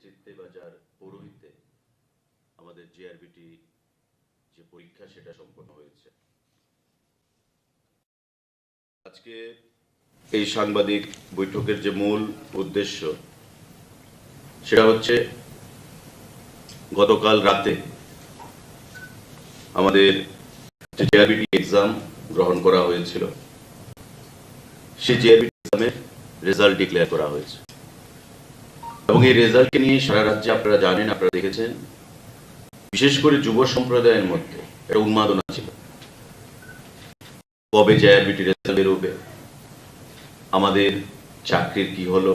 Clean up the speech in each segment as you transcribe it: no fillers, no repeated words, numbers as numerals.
নেতৃত্বে বা যার পৌরোহিত্যে আমাদের জিআরবিটি যে পরীক্ষা সেটা সম্পন্ন হয়েছে। আজকে এই সাংবাদিক বৈঠকের যে মূল উদ্দেশ্য সেটা হচ্ছে গতকাল রাতে আমাদের যে জিআরবিটি এক্সাম গ্রহণ করা হয়েছিল সেই জিআরবিটি এক্সামের রেজাল্ট ডিক্লেয়ার করা হয়েছে এবং এই রেজাল্টকে নিয়ে সারা রাজ্যে আপনারা জানেন, আপনারা দেখেছেন, বিশেষ করে যুব সম্প্রদায়ের মধ্যে একটা উন্মাদনা ছিল। কবে জিআরবিটি রেজাল্ট বেরোবে, আমাদের চাকরির কি হলো,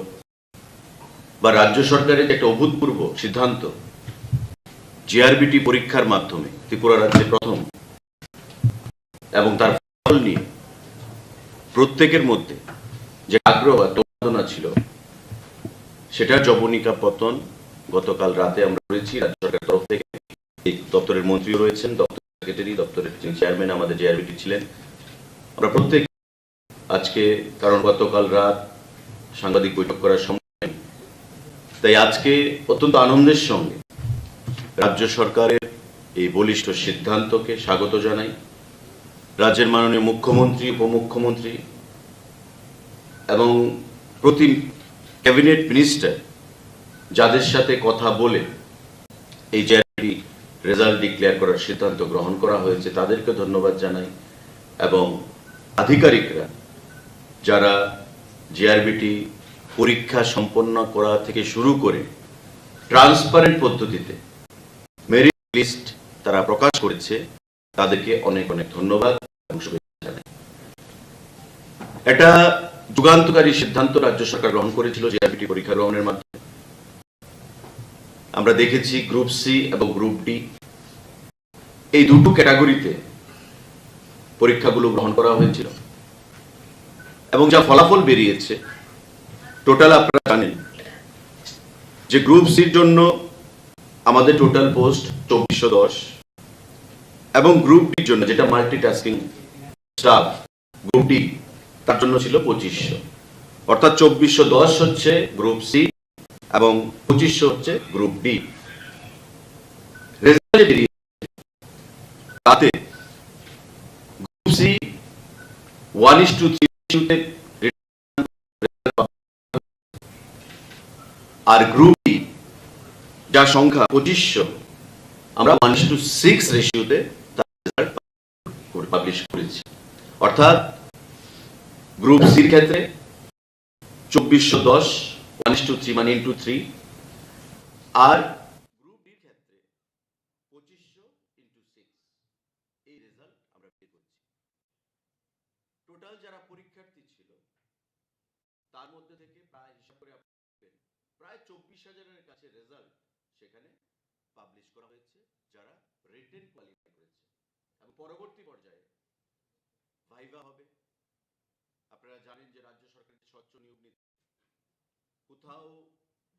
বা রাজ্য সরকারের একটা অভূতপূর্ব সিদ্ধান্ত জিআরবিটি পরীক্ষার মাধ্যমে ত্রিপুরা রাজ্যে প্রথম, এবং তার ফল নিয়ে প্রত্যেকের মধ্যে যে আগ্রহ উন্মাদনা ছিল সেটার জবনিকা পতন গতকাল রাতে আমরা করেছি রাজ্য সরকারের তরফ থেকে। এই দপ্তরের মন্ত্রীও রয়েছেন, দপ্তর সেক্রেটারি, দপ্তরের যিনি চেয়ারম্যান আমাদের জিআরবিটি ছিলেন, আমরা প্রত্যেক আজকে, কারণ গতকাল রাত সাংবাদিক বৈঠক করার সময়, তাই আজকে অত্যন্ত আনন্দের সঙ্গে রাজ্য সরকারের এই বলিষ্ঠ সিদ্ধান্তকে স্বাগত জানাই। রাজ্যের মাননীয় মুখ্যমন্ত্রী, উপমুখ্যমন্ত্রী এবং প্রতি ক্যাবিনেট মিনিস্টার যাদের সাথে কথা বলে এই জিআরবিটি রেজাল্ট ডিক্লেয়ার করার সিদ্ধান্ত গ্রহণ করা হয়েছে তাদেরকে ধন্যবাদ জানাই, এবং আধিকারিকরা যারা জিআরবিটি পরীক্ষা সম্পন্ন করা থেকে শুরু করে ট্রান্সপারেন্ট পদ্ধতিতে মেরিট লিস্ট তারা প্রকাশ করেছে তাদেরকে অনেক অনেক ধন্যবাদ এবং শুভেচ্ছা জানাই। এটা যুগান্তকারী সিদ্ধান্ত রাজ্য সরকার গ্রহণ করেছিল জিআরবিটি পরীক্ষা গ্রহণের মাধ্যমে। আমরা দেখেছি গ্রুপ সি এবং গ্রুপ ডি এই দুটো ক্যাটাগরিতে পরীক্ষাগুলো গ্রহণ করা হয়েছিল এবং যা ফলাফল বেরিয়েছে টোটাল আপনারা জানেন যে গ্রুপ সির জন্য আমাদের টোটাল পোস্ট 2410 এবং গ্রুপ ডির জন্য যেটা মাল্টিটাস্কিং স্টাফ গ্রুপ ডি তার জন্য ছিল 2500, অর্থাৎ 2410 হচ্ছে গ্রুপ সি এবং 2500 হচ্ছে গ্রুপ ডি। রেজাল্টে বেরিয়ে তাতে গ্রুপ সি 1:3 আর গ্রুপ ডি যার সংখ্যা 2500 আমরা 1:6 রেশিওতে তার রেজাল্ট পাবলিশ করেছি। অর্থাৎ গ্রুপ সির ক্ষেত্রে 2410 1:3 মানে ইন্টু 3, আর গ্রুপ ডির ক্ষেত্রে 2500 × 6 এই রেজাল্ট আমরা পেয়ে করছি। টোটাল যারা পরীক্ষার্থী ছিল তার মধ্যে থেকে প্রায় হিসাব করে প্রায় 24,000-এর কাছে রেজাল্ট সেখানে পাবলিশ করা হয়েছে যারা রিটেন কোয়ালিফাই করেছে, এবং পরবর্তী পর্যায়ে ভাইভা হবে। আপনারা জানেন যে রাজ্য সরকারের স্বচ্ছ নিয়োগ নীতি, কোথাও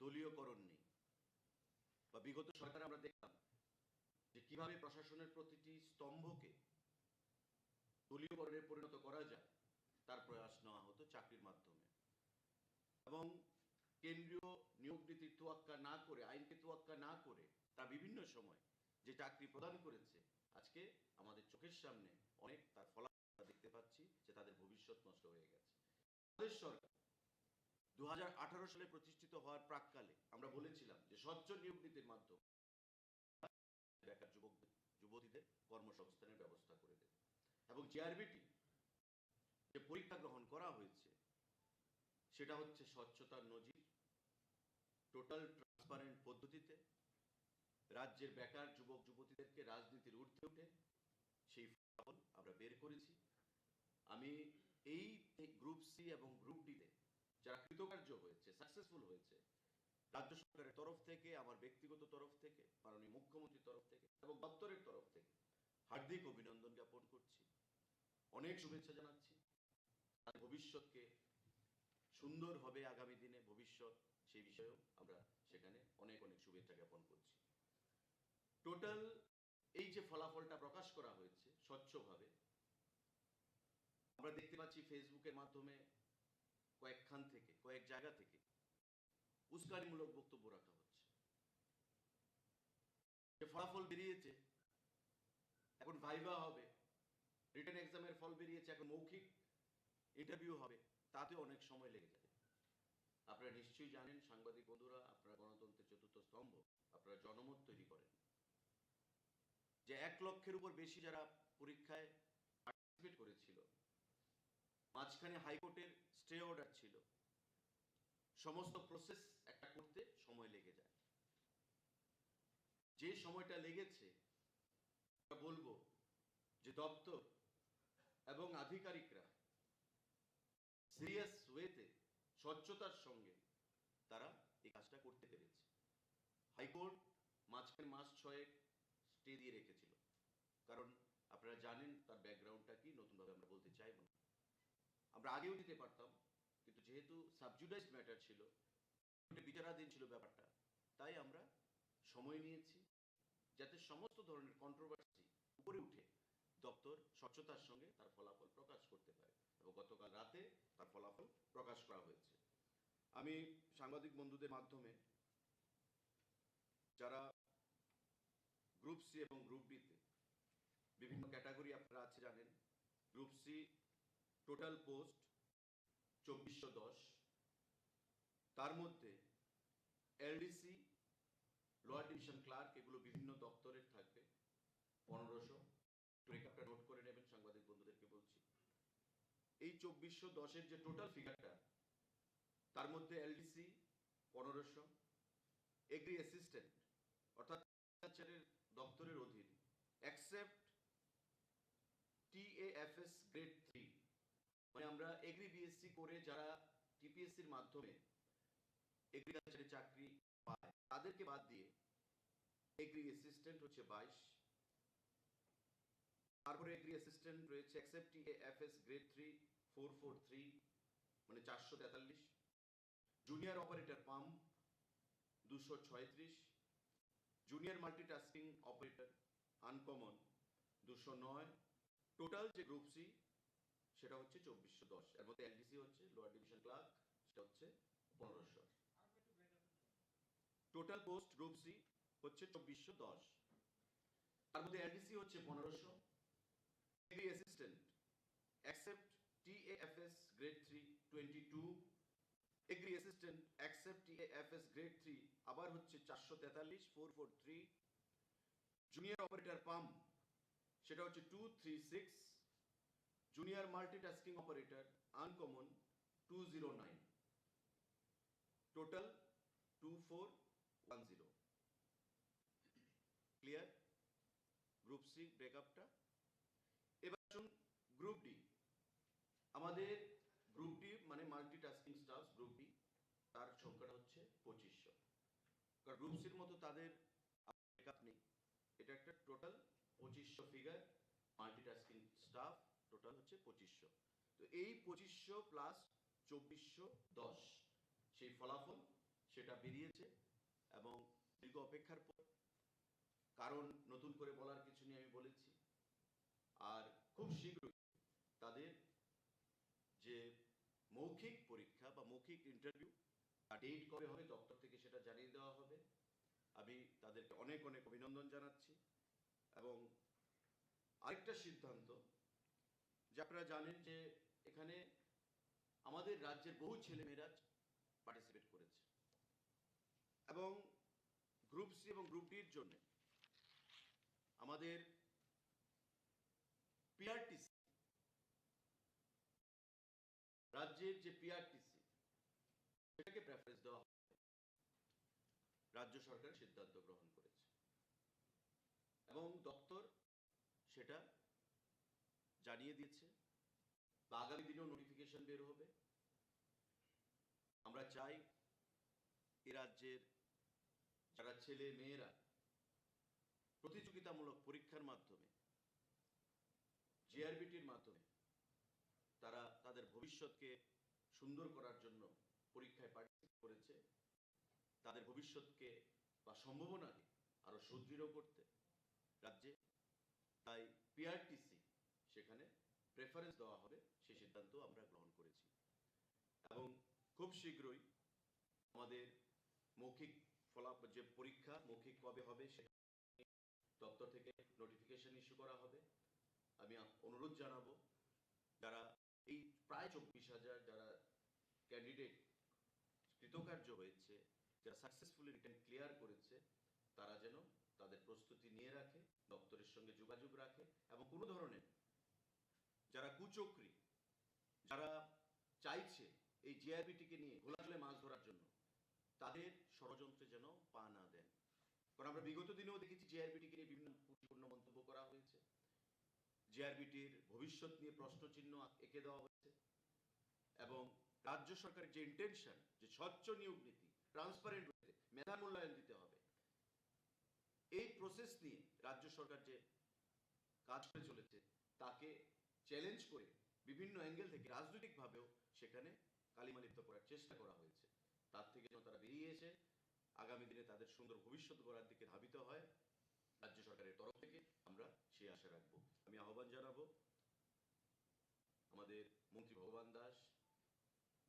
দলীয়করণ নেই, বা বিগত সরকারে আমরা দেখলাম যে কিভাবে প্রশাসনের প্রতিটি স্তম্ভকে দলীয়করণে পরিণত করা যায় তার প্রয়াস নেওয়া হতো চাকরির মাধ্যমে, এবং কেন্দ্রীয় নিয়োগ নীতির তোয়াক্কা না করে, আইনকে তোয়াক্কা না করে তারা বিভিন্ন সময় যে চাকরি প্রদান করেছে আজকে আমাদের চোখের সামনে অনেক তার ফলাফল দেখতে পাচ্ছি যে তাদের ভবিষ্যৎ নষ্ট হয়ে গেছে। বাংলাদেশ সরকার 2018 সালে প্রতিষ্ঠিত হওয়ার প্রাককালে আমরা বলেছিলাম যে স্বচ্ছ নিয়োগ নীতির মাধ্যমে বেকার যুবতীদের কর্মসংস্থানের ব্যবস্থা করে দেবে, এবং জিআরবিটি যে পরীক্ষা গ্রহণ করা হয়েছে সেটা হচ্ছে স্বচ্ছতার নজির, টোটাল ট্রান্সপারেন্ট পদ্ধতিতে রাজ্যের বেকার যুবক যুবতীদেরকে রাজনীতির ঊর্ধ্বে উঠে সেই ফলাফল আমরা বের করেছি। আমি এই গ্রুপ সি এবং গ্রুপ ডিতে যারা কৃতকার্য হয়েছে, সাকসেসফুল হয়েছে, রাজ্য সরকারের তরফ থেকে, আমার ব্যক্তিগত তরফ থেকে, মাননীয় মুখ্যমন্ত্রীর তরফ থেকে এবং দপ্তরের তরফ থেকে হার্দিক অভিনন্দন জ্ঞাপন করছি, অনেক শুভেচ্ছা জানাচ্ছি। তাদের ভবিষ্যৎকে সুন্দর হবে আগামী দিনে ভবিষ্যৎ, সেই বিষয়েও আমরা সেখানে অনেক অনেক শুভেচ্ছা জ্ঞাপন করছি। টোটাল এই যে ফলাফলটা প্রকাশ করা হয়েছে স্বচ্ছভাবে, আমরা দেখতে পাচ্ছি ফেসবুকের মাধ্যমে কয়েক জায়গা থেকে উস্কানিমূলক বক্তব্য রাখা হচ্ছে। যে ফলাফল বেরিয়েছে, এখন ভাইভা হবে, রিটেন এক্সামের ফল বেরিয়েছে, এখন মৌখিক ইন্টারভিউ হবে, তাতে অনেক সময় লেগে যাবে। আপনারা নিশ্চয়ই জানেন সাংবাদিক বন্ধুরা, আপনারা গণতন্ত্রের চতুর্থ স্তম্ভ, আপনারা জনমত তৈরি করেন, যে 1 লক্ষের উপর বেশি যারা পরীক্ষায় পার্টিসিপেট করেছিল, মাঝখানে হাইকোর্টের স্টে অর্ডার ছিল, সমস্ত প্রসেস একটা করতে সময় লেগে যায়। যে সময়টা লেগেছে বলবো যে দপ্তর এবং আধিকারিকরা সিরিয়াস ওয়েতে স্বচ্ছতার সঙ্গে তারা এই কাজটা করতে পেরেছে। হাইকোর্ট মাঝখানে মাস 6 স্টে দিয়ে রেখেছিল, কারণ আপনারা জানেন তার ব্যাকগ্রাউন্ডটা কি, নতুনভাবে আমরা বলতে চাইব না। আমরা আগেও দিতে পারতাম, কিন্তু যেহেতু সাবজুডাইজড ম্যাটার ছিল, বিচারাধীন ছিল ব্যাপারটা, তাই আমরা সময় নিয়েছি যাতে সমস্ত ধরনের কন্ট্রোভার্সি উপরে উঠে দপ্তর স্বচ্ছতার সঙ্গে তার ফলাফল প্রকাশ করতে পারে, এবং গতকাল রাতে তার ফলাফল প্রকাশ করা হয়েছে। আমি সাংবাদিক বন্ধুদের মাধ্যমে যারা গ্রুপ সি এবং গ্রুপ বিতে বিভিন্ন ক্যাটাগরি আপনারা আছে জানেন, গ্রুপ সি টোটাল পোস্ট 2410, তার মধ্যে এলডিসি, লোয়ার ডিভিশন ক্লার্ক, এগুলো বিভিন্ন দপ্তরের থাকবে 1500। ব্রেকআপটা নোট করে নেবেন, সাংবাদিক বন্ধুদেরকে বলছি। এই 2410-এর যে টোটাল ফিগারটা, তার মধ্যে এলডিসি 1500, এগ্রি অ্যাসিস্ট্যান্ট অর্থাৎ এগ্রিকালচারের দপ্তরের অধীন এক্সেপ্ট টিএএফএস গ্রেড 3, মানে আমরা এগ্রি বিএসসি করে যারা টিপিএসসির মাধ্যমে এগ্রিকালচারে চাকরি পায় তাদেরকে বাদ দিয়ে এগ্রি অ্যাসিস্ট্যান্ট হচ্ছে 22। তারপরে এগ্রি অ্যাসিস্ট্যান্ট রয়েছে এক্সেপ্ট টিএএফএস গ্রেড 3 443, মানে 443। Junior operator pump 236, junior multitasking operator uncommon 209। Total যে গ্রুপ সি সেটা হচ্ছে 2410, এর মধ্যে এলডিসি হচ্ছে লোয়ার ডিভিশন ক্লার্ক, সেটা হচ্ছে 1500। টোটাল পোস্ট গ্রুপ সি হচ্ছে 2410, তার মধ্যে এলডিসি হচ্ছে 1500, agri assistant except TAFS grade 3 22, agri assistant except TAFS grade 3 আবার হচ্ছে 443 443। জুনিয়র অপারেটর পাম্প সেটা হচ্ছে 236, junior multitasking operator uncommon 209, total 2410। Clear group C ব্রেকআপটা? এবার আসুন গ্রুপ ডি। আমাদের গ্রুপ ডি মানে মাল্টিটাস্কিং স্টাফ গ্রুপ ডি, তার সংখ্যাটা হচ্ছে 2500। কারণ গ্রুপ সির মতো তাদের ব্রেকআপ নেই, এটা একটা total 2500 figure, multitasking staff total হচ্ছে 2500। তো এই 2500 প্লাস 2410 সেই ফলাফল সেটা বেরিয়েছে, এবং দীর্ঘ অপেক্ষার পর, কারণ নতুন করে বলার কিছু নেই, আমি বলেছি। আর খুব শীঘ্রই তাদের যে মৌখিক পরীক্ষা বা মৌখিক ইন্টারভিউ, ডেট কবে হবে দপ্তর থেকে সেটা জানিয়ে দেওয়া হবে। আমি তাদেরকে অনেক অনেক অভিনন্দন জানাচ্ছি। এবং আরেকটা সিদ্ধান্ত, যে আপনারা জানেন যে এখানে আমাদের রাজ্যের বহু ছেলেমেয়েরা পার্টিসিপেট করেছে, এবং গ্রুপ সি এবং গ্রুপ ডির জন্য আমাদের পিআরটিসি, রাজ্যের যে পিআরটিসি, সেটাকে প্রেফারেন্স দেওয়া হবে, রাজ্য সরকার সিদ্ধান্ত গ্রহণ করেছে, এবং দপ্তর সেটা জানিয়ে দিয়েছে, বা আগামী দিনেও নোটিফিকেশন বের হবে। আমরা চাই এ রাজ্যের যারা ছেলে মেয়েরা প্রতিযোগিতামূলক পরীক্ষার মাধ্যমে, জিআরবিটির মাধ্যমে তারা তাদের ভবিষ্যৎকে সুন্দর করার জন্য পরীক্ষায় পার্টিসিপেট করেছে, তাদের ভবিষ্যৎকে বা সম্ভাবনাকে আরো সুদৃঢ় করতে রাজ্যে, তাই পিআরটিসি সেখানে প্রেফারেন্স দেওয়া হবে, সেই সিদ্ধান্ত আমরা গ্রহণ করেছি। এবং খুব শীঘ্রই আমাদের মৌখিক ফলাফল, যে পরীক্ষা মৌখিক কবে হবে সেটা দপ্তর থেকে নোটিফিকেশন ইস্যু করা হবে। আমি অনুরোধ জানাবো যারা এই প্রায় 24,000 যারা ক্যান্ডিডেট কৃতকার্য হয়েছে, যারা সাকসেসফুলি রিটার্ন ক্লিয়ার করেছে, তারা যেন তাদের প্রস্তুতি নিয়ে রাখে, দপ্তরের সঙ্গে যোগাযোগ রাখে এবং কোনো ধরনের যারা কুচক্রী, যারা চাইছে এই জিআরবিটিকে নিয়ে ঘোলাজলে মাছ ধরার জন্য, তাদের ষড়যন্ত্রে যেন পা না দেন। কারণ আমরা বিগত দিনেও দেখেছি জিআরবিটিকে নিয়ে বিভিন্ন ত্রুটিপূর্ণ মন্তব্য করা হয়েছে, জিআরবিটির ভবিষ্যৎ নিয়ে প্রশ্নচিহ্ন এঁকে দেওয়া হয়েছে এবং রাজ্য সরকারের যে ইন্টেনশন, যে স্বচ্ছ নিয়োগ নীতি, ট্রান্সপারেন্ট হতে, মেধা মূল্যায়ন দিতে হবে, এই প্রসেস নিয়ে রাজ্য সরকার যে কাজ করে চলেছে তাকে চ্যালেঞ্জ করে বিভিন্ন অ্যাঙ্গেল থেকে রাজনৈতিকভাবেও সেখানে কালিমালিপ্ত করার চেষ্টা করা হয়েছে। তার থেকে যেন তারা বেরিয়ে এসে আগামী দিনে তাদের সুন্দর ভবিষ্যৎ গড়ার দিকে ধাবিত হয়, রাজ্য সরকারের তরফ থেকে আমরা সেই আশা রাখবো। আমি আহ্বান জানাবো আমাদের মন্ত্রী ভগবান দাস,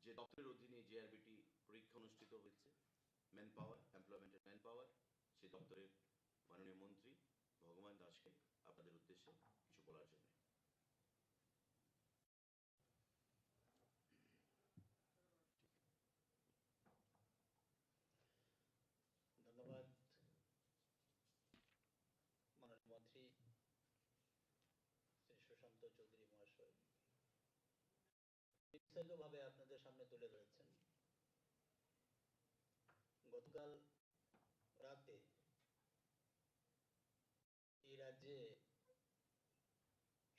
যে দপ্তরের অধীনে জিআরবিটি পরীক্ষা অনুষ্ঠিত হয়েছে, ম্যান পাওয়ার, এমপ্লয়মেন্টের ম্যান পাওয়ার, সেই দপ্তরের মাননীয় মন্ত্রী ভগবান দাসকে আপনাদের উদ্দেশ্যে কিছু বলার জন্য। ধন্যবাদ মাননীয় মন্ত্রী শ্রী সুশান্ত চৌধুরী মহাশয়, বিস্তারিতভাবে আপনাদের সামনে তুলে ধরেছেন। গতকাল রাতে এই রাজ্যে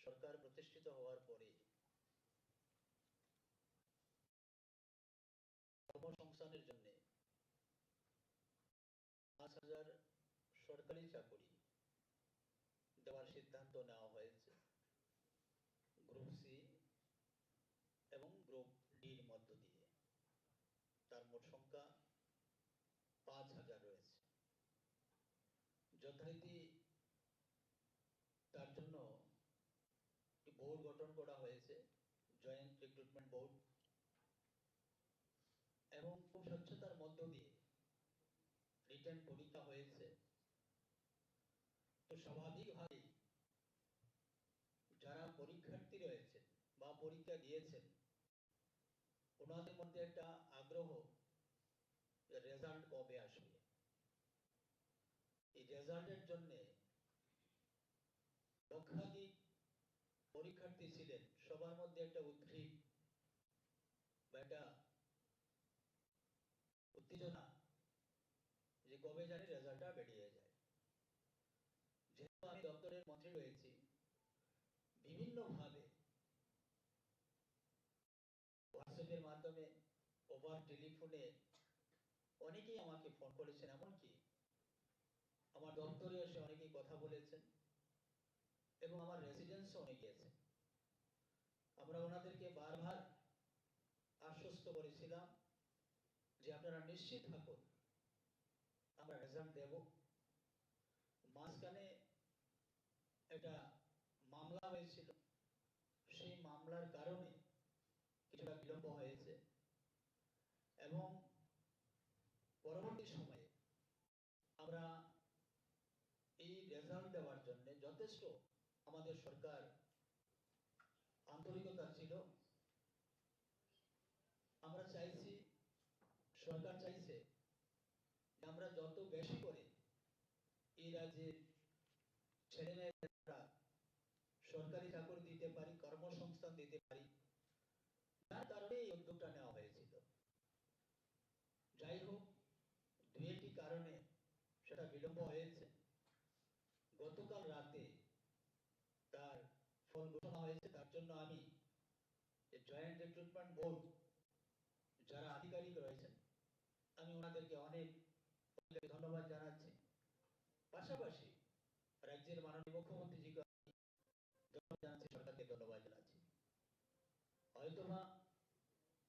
সরকার প্রতিষ্ঠিত হওয়ার পরে কর্মসংস্থানের জন্য 5,000 সরকারি চাকরি দেওয়ার সিদ্ধান্ত নেওয়া হয়েছে গ্রুপ সি এবং গ্রুপ ডির মধ্য দিয়ে। তার মোট সংখ্যা 5,000 রয়েছে। যথারীতি তার জন্য একটি বোর্ড গঠন করা হয়েছে, জয়েন্ট রিক্রুটমেন্ট বোর্ড, এবং খুব স্বচ্ছতার মধ্য দিয়ে রিটেন পরীক্ষা হয়েছে। তো স্বাভাবিকভাবেই যারা পরীক্ষার্থী রয়েছেন বা পরীক্ষা দিয়েছেন, ওনাদের মধ্যে একটা আগ্রহ, রেজাল্ট কবে আসবে। এই রেজাল্টের জন্য লক্ষাধিক পরীক্ষার্থী ছিলেন, সবার মধ্যে একটা উদ্গ্রীব বা একটা উত্তেজনা যে কবে জানি রেজাল্টটা বেরিয়ে যায়। যেহেতু আমি দপ্তরের মন্ত্রী রয়েছি, বিভিন্নভাবে হোয়াটসঅ্যাপের মাধ্যমে, ওভার টেলিফোনে অনেকেই আমাকে ফোন করেছেন, এমনকি আমার দপ্তরে এসে অনেকেই কথা বলেছেন এবং আমার রেসিডেন্সও অনেকে গিয়েছেন। আমরা ওনাদেরকে বারবার আশ্বস্ত করেছিলাম যে আপনারা নিশ্চিত থাকুন, আমরা রেজাল্ট দেব। মাঝখানে একটা মামলা হয়েছিল, সেই মামলার কারণে কিছুটা বিলম্ব হয়েছে এবং পরবর্তী সময়ে আমরা এই রেজাল্ট দেওয়ার জন্য যথেষ্ট আমাদের সরকার আন্তরিকতা ছিল। আমরা চাইছি, সরকার চাইছে যে আমরা যত বেশি করে এই রাজ্যের ছেলেমেয়েরা সরকারি চাকরি দিতে পারি, কর্মসংস্থান দিতে পারি, যার কারণে এই উদ্যোগটা নেওয়া হয়েছিল। যাই হোক, দু একটি কারণে সেটা বিলম্ব হয়েছে। গতকাল রাতে তার ফল ঘোষণা হয়েছে। তার জন্য আমি জয়েন্ট রিক্রুটমেন্ট বোর্ড যারা আধিকারিক রয়েছেন, আমি ওনাদেরকে অনেক ধন্যবাদ জানাচ্ছি। পাশাপাশি রাজ্যের মাননীয় মুখ্যমন্ত্রীজিকে ধন্যবাদ জানাচ্ছি, সরকারকে ধন্যবাদ জানাচ্ছি। হয়তোবা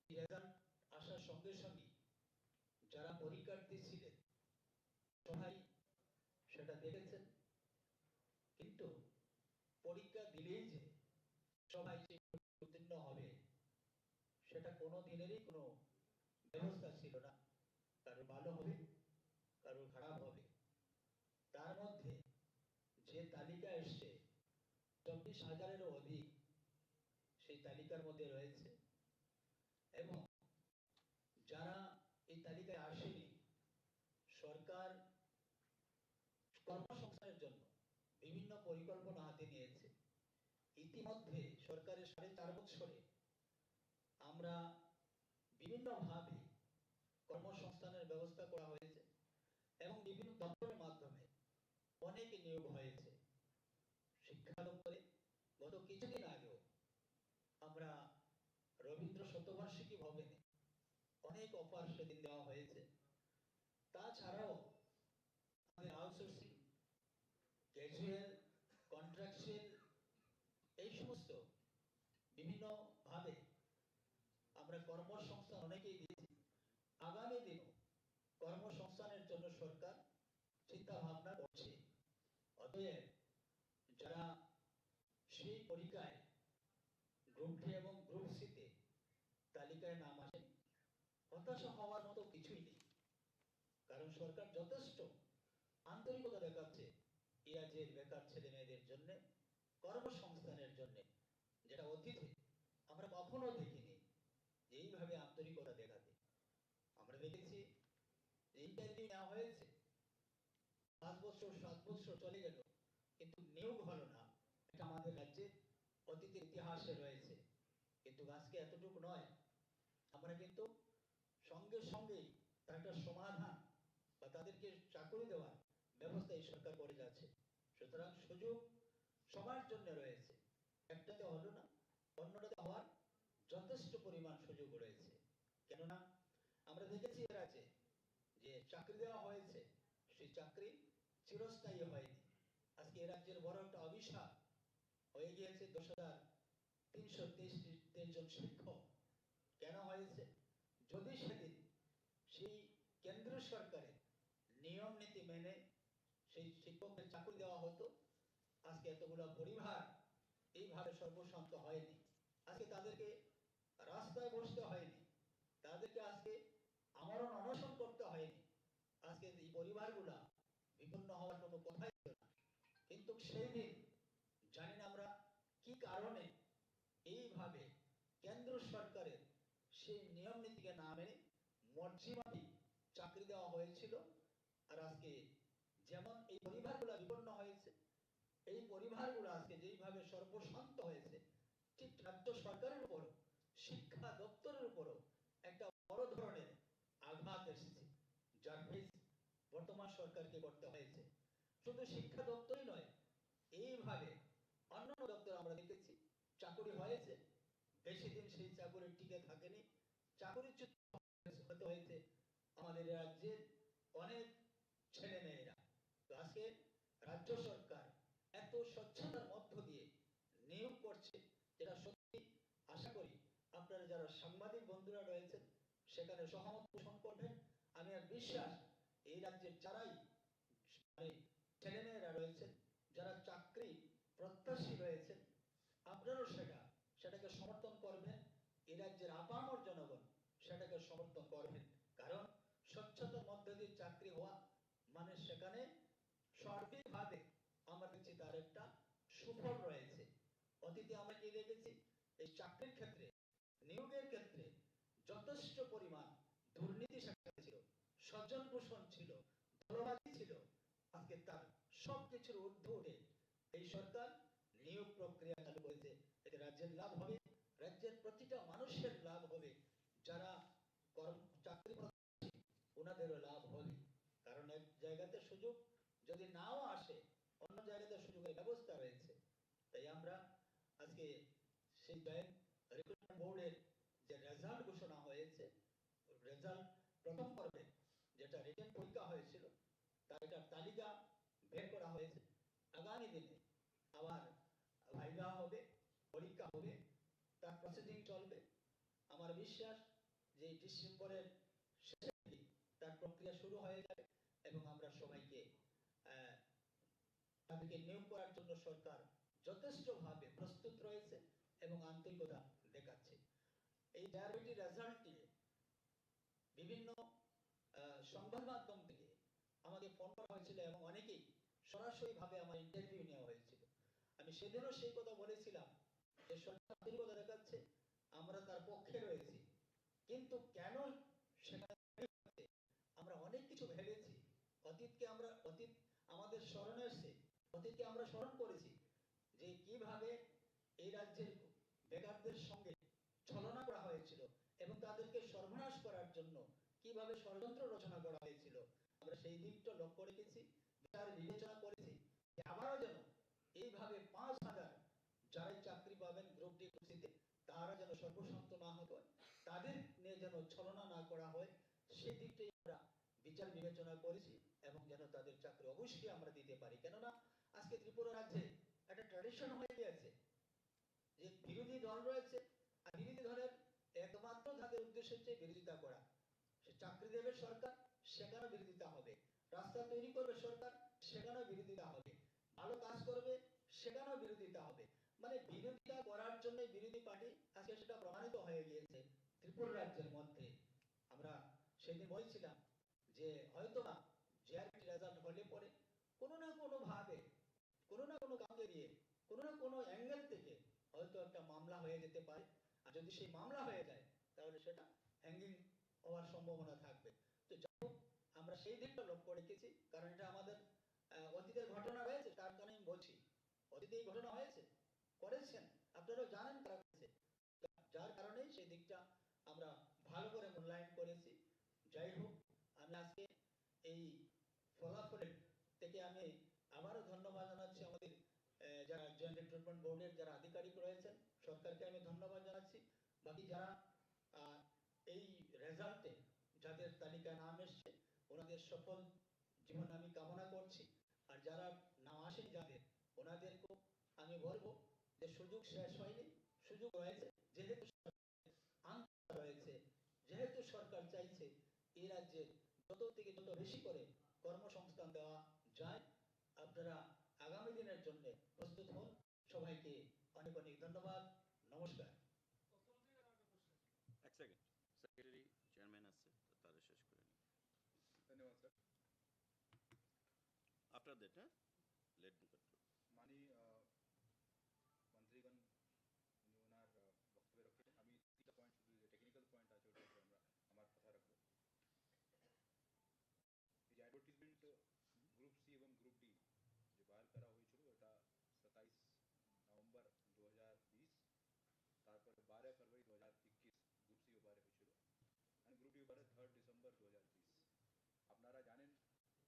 রেজাল্ট আসার সঙ্গে সঙ্গে যারা পরীক্ষার্থী ছিলেন সবাই সেটা দেখেছেন, কিন্তু পরীক্ষা দিলেই যে সবাই উত্তীর্ণ হবে সেটা কোনো দিনেরই কোনো ব্যবস্থা ছিল না। কারো ভালো হবে, কারো খারাপ হবে। তার মধ্যে তালিকা এসছে 24,000-এরও অধিক সেই তালিকার মধ্যে রয়েছে, এবং যারা এই তালিকায় আসেনি সরকার কর্মসংস্থানের জন্য বিভিন্ন পরিকল্পনা হাতে নিয়েছে। ইতিমধ্যে সরকারের 4.5 বছরে আমরা বিভিন্নভাবে কর্মসংস্থানের ব্যবস্থা করা হয়েছে এবং বিভিন্ন দপ্তরের মাধ্যমে অনেক নিয়োগ হয়েছে। শিক্ষা দপ্তরে গত কিছুদিন আগেও আমরা রবীন্দ্র শতবার্ষিকী ভবনে অনেক অফার সেদিন দেওয়া হয়েছে। তাছাড়াও আমাদের আউটসোর্সিং, ক্যাজুয়াল, কন্ট্রাকচুয়াল এই সমস্ত বিভিন্ন ভাবে আমরা কর্মসংস্থান অনেকেই দিয়েছি। আগামী দিনও কর্মসংস্থানের জন্য সরকার চিন্তা ভাবনা করছে। অতএব যারা সেই পরীক্ষায় গ্রুপ ডি এবং গ্রুপ সিতে তালিকায় নাম আসে, হতাশা হওয়ার মতো কিছুই নেই, কারণ সরকার যথেষ্ট আন্তরিকতা দেখাচ্ছে এই রাজ্যের বেকার ছেলে মেয়েদের জন্য কর্মসংস্থানের জন্য, যেটা অতীতে আমরা কখনো দেখিনি এইভাবে আন্তরিকতা দেখাতে। আমরা দেখেছি ইন্টারভিউ নেওয়া হয়েছে, 5 বছর 7 বছর চলে গেল, কিন্তু নিয়োগ হলো না। এটা আমাদের রাজ্যের অতীতের ইতিহাসে রয়েছে। কিন্তু আজকে এতটুকু নয়, আমরা কিন্তু সঙ্গে সঙ্গেই তার একটা সমাধান বা তাদেরকে চাকরি দেওয়ার ব্যবস্থা এই সরকার করে যাচ্ছে। সুতরাং সুযোগ সবার জন্য রয়েছে, একটাতে হলো না অন্যটাতে হওয়ার যথেষ্ট পরিমাণ সুযোগ রয়েছে। কেননা আমরা দেখেছি এর আছে যে চাকরি দেওয়া হয়েছে, সেই চাকরি চিরস্থায়ী হয়নি। আজকে এ রাজ্যের বড় একটা অভিশাপ হয়ে গিয়েছে 10,323 জন শিক্ষক। কেন হয়েছে? যদি সেদিন সেই কেন্দ্র সরকারের নিয়ম নীতি মেনে সেই শিক্ষকদের চাকরি দেওয়া হতো, আজকে এতগুলো পরিবার এইভাবে সর্বশান্ত হয়নি। আজকে তাদেরকে রাস্তায় বসতে হয়নি, তাদেরকে আজকে আমরণ অনশন করতে হয়নি। আজকে এই পরিবারগুলা বিপন্ন হওয়ার কোনো কথাই ছিল না। কিন্তু সেই দিন জানি না আমরা কি কারণে এইভাবে কেন্দ্র সরকারের সেই নিয়ম নীতিকে না মেনে মর্জিমাফিক চাকরি দেওয়া হয়েছিল। আর আজকে যেমন এই পরিবারগুলো বিপন্ন হয়েছে, এই পরিবারগুলো আজকে যেইভাবে সর্বশান্ত হয়েছে, ঠিক রাজ্য সরকারের উপর, শিক্ষা দপ্তরের উপরও একটা বড় ধরনের আঘাত এসেছে, যার ফেস বর্তমান সরকারকে করতে হয়েছে। শুধু শিক্ষা দপ্তরই নয়, এইভাবে অন্যান্য দপ্তর আমরা দেখেছি চাকরি হয়েছে, বেশি দিন সেই চাকরি টিকে থাকেনি, চাকরিচ্যুত হতে হয়েছে আমাদের রাজ্যের অনেক ছেলে মেয়েরা। তো আজকে রাজ্য সরকার এত স্বচ্ছতার মধ্য দিয়ে নিয়োগ করছে, যেটা সত্যি আশা করি আপনারা যারা সাংবাদিক বন্ধুরা রয়েছেন সেখানে সহমত পোষণ করবেন। আমি আর বিশ্বাস এই রাজ্যের যারাই ছেলেমেয়েরা রয়েছেন, যারা চাকরি প্রত্যাশী রয়েছেন, আপনারাও সেটাকে সমর্থন করবেন। এই রাজ্যের আপামর জনগণ সেটাকে সমর্থন করবেন, কারণ স্বচ্ছতার মধ্যে দিয়ে চাকরি হওয়া মানে সেখানে সার্বিকভাবে আমরা দেখছি তার একটা সুফল রয়েছে। অতীতে আমরা কি দেখেছি, এই চাকরির ক্ষেত্রে, নিয়োগের ক্ষেত্রে যথেষ্ট পরিমাণ দুর্নীতি সেখানে ছিল, স্বজন পোষণ ছিল, দলবাজি ছিল। আজকে তার সবকিছুর ঊর্ধ্বে উঠে এই সরকার নিয়োগ প্রক্রিয়া চালু করেছে। এতে রাজ্যের লাভ হবে, রাজ্যের প্রতিটা মানুষের লাভ হবে, যারা চাকরি প্রত্যাশী ওনাদেরও লাভ হবে। কারণ এক জায়গাতে সুযোগ যদি নাও আসে, অন্য জায়গাতে সুযোগের ব্যবস্থা রয়েছে। তাই আমরা আজকে সেই ব্যাংক রিক্রুটমেন্ট বোর্ডের যে রেজাল্ট ঘোষণা হয়েছে, রেজাল্ট প্রথম পর্বে যেটা রিটেন পরীক্ষা হয়েছিল তার একটা তালিকা বের করা হয়েছে। আগামী দিনে আবার ভাইভা হবে, পরীক্ষা হবে, তার প্রসিডিং চলবে। আমার বিশ্বাস যে ডিসেম্বরের শেষের দিকে তার প্রক্রিয়া শুরু হয়ে যাবে এবং আমরা সবাইকে তাদেরকে নিয়োগ করার জন্য সরকার যথেষ্টভাবে প্রস্তুত রয়েছে এবং আন্তরিকতা দেখাচ্ছে। এই ডায়াবেটিস রেজাল্ট নিয়ে বিভিন্ন সংবাদ মাধ্যম থেকে আমাকে ফোন করা হয়েছিল এবং অনেকেই সরাসরিভাবে আমার ইন্টারভিউ নেওয়া হয়েছিল। আমি সেদিনও সেই কথা বলেছিলাম যে সরকার আন্তরিকতা দেখাচ্ছে, আমরা তার পক্ষে রয়েছি, কিন্তু কেন সেখানে আমরা অনেক কিছু ভেবেছি, অতীত আমাদের স্মরণে এসছে, অতীতকে আমরা স্মরণ করেছি যে কিভাবে এই রাজ্যের বেকারদের সঙ্গে ছলনা করা হয়েছিল এবং তাদেরকে সর্বনাশ করার জন্য কিভাবে ষড়যন্ত্র রচনা করা হয়েছিল। আমরা সেই দিকটা লক্ষ্য রেখেছি, বিচার বিবেচনা করেছি যে আবারও যেন এইভাবে 5,000 যারাই চাকরি পাবেন গ্রুপ ডি গ্রুপ সিতে, তারা যেন সর্বশান্ত না হতে হয়, তাদের নিয়ে যেন ছলনা না করা হয়, সেই দিকটাই আমরা বিচার বিবেচনা করেছি এবং যেন তাদের চাকরি অবশ্যই আমরা দিতে পারি। কেননা আজকে ত্রিপুরা রাজ্যে একটা ট্র্যাডিশন হয়ে গেছে যে বিরোধী দল রয়েছে, আর বিরোধী দলের একমাত্র তাদের উদ্দেশ্য হচ্ছে বিরোধিতা করা। সে চাকরি দেবে সরকার, সেখানেও বিরোধিতা হবে, রাস্তা তৈরি করবে সরকার, সেখানেও বিরোধিতা হবে, ভালো কাজ করবে, সেখানেও বিরোধিতা হবে। মানে বিরোধিতা করার জন্য বিরোধী পার্টি, আজকে সেটা প্রমাণিত হয়ে গিয়েছে ত্রিপুরা রাজ্যের মধ্যে। আমরা সেদিন বলছিলাম যে হয়তোবা জিআরপি রেজাল্ট হলে পরে কোনো না কোনো ভাবে, কোনো না কোনো কাউকে দিয়ে, কোনো না কোনো অ্যাঙ্গেল থেকে হয়তো একটা মামলা হয়ে যেতে পারে। আর যদি সেই মামলা হয়ে যায় তাহলে সেটা হ্যাঙ্গিং হওয়ার সম্ভাবনা থাকবে। তো যাই হোক, আমরা সেই দিকটা লক্ষ্য রেখেছি, কারণ এটা আমাদের অতীতের ঘটনা রয়েছে, তার কারণে আমি বলছি অতীতে এই ঘটনা হয়েছে, করেছেন, আপনারাও জানেন কারা করেছে, যার কারণেই সেই দিকটা আমরা ভালো করে মূল্যায়ন করেছি। যাই হোক, আমি আজকে এই ফলাফলের থেকে আমি আবারও ধন্যবাদ জানাচ্ছি আমাদের যারা জয়েন্ট রিক্রুটমেন্ট বোর্ডের যারা আধিকারিক রয়েছেন, সরকারকে আমি ধন্যবাদ জানাচ্ছি। বাকি যারা আহ, এই রেজাল্টে যাদের তালিকা নাম এসছে, ওনাদের সফল জীবন আমি কামনা করছি। আর যারা নাম আসেনি যাদের, ওনাদেরকেও আমি বলবো যে সুযোগ শেষ হয়নি, সুযোগ রয়েছে, যেহেতু আস্থা রয়েছে, যেহেতু সরকার চাইছে এই রাজ্যে যত থেকে যত বেশি করে কর্মসংস্থান দেওয়া যায়, আপনারা আগামী দিনের জন্য প্রস্তুত হন। সবাইকে অনেক অনেক ধন্যবাদ, নমস্কার। এক সেকেন্ড, সেক্রেটারি চেয়ারম্যান আছে, তো তারা শেষ করে নিন। ধন্যবাদ স্যার। আপনাদের হ্যাঁ, লেট মি কন্ট্রোল। মাননীয় মন্ত্রীগণ উনি ওনার বক্তব্য রেখেছেন। আমি তিনটা পয়েন্ট, শুধু যে টেকনিক্যাল পয়েন্ট আছে ওটার উপরে আমরা আমার কথা রাখবো। এই যে অ্যাডভার্টিজমেন্ট গ্রুপ সি এবং গ্রুপ ডি যে বার করা হয়েছিল, এটা 27 নভেম্বর 2020, তারপরে 12 ফেব্রুয়ারি 2021 গ্রুপ সি বারে হয়েছিল, আর গ্রুপ ডি বারে 3 ডিসেম্বর 2020। আপনারা জানেন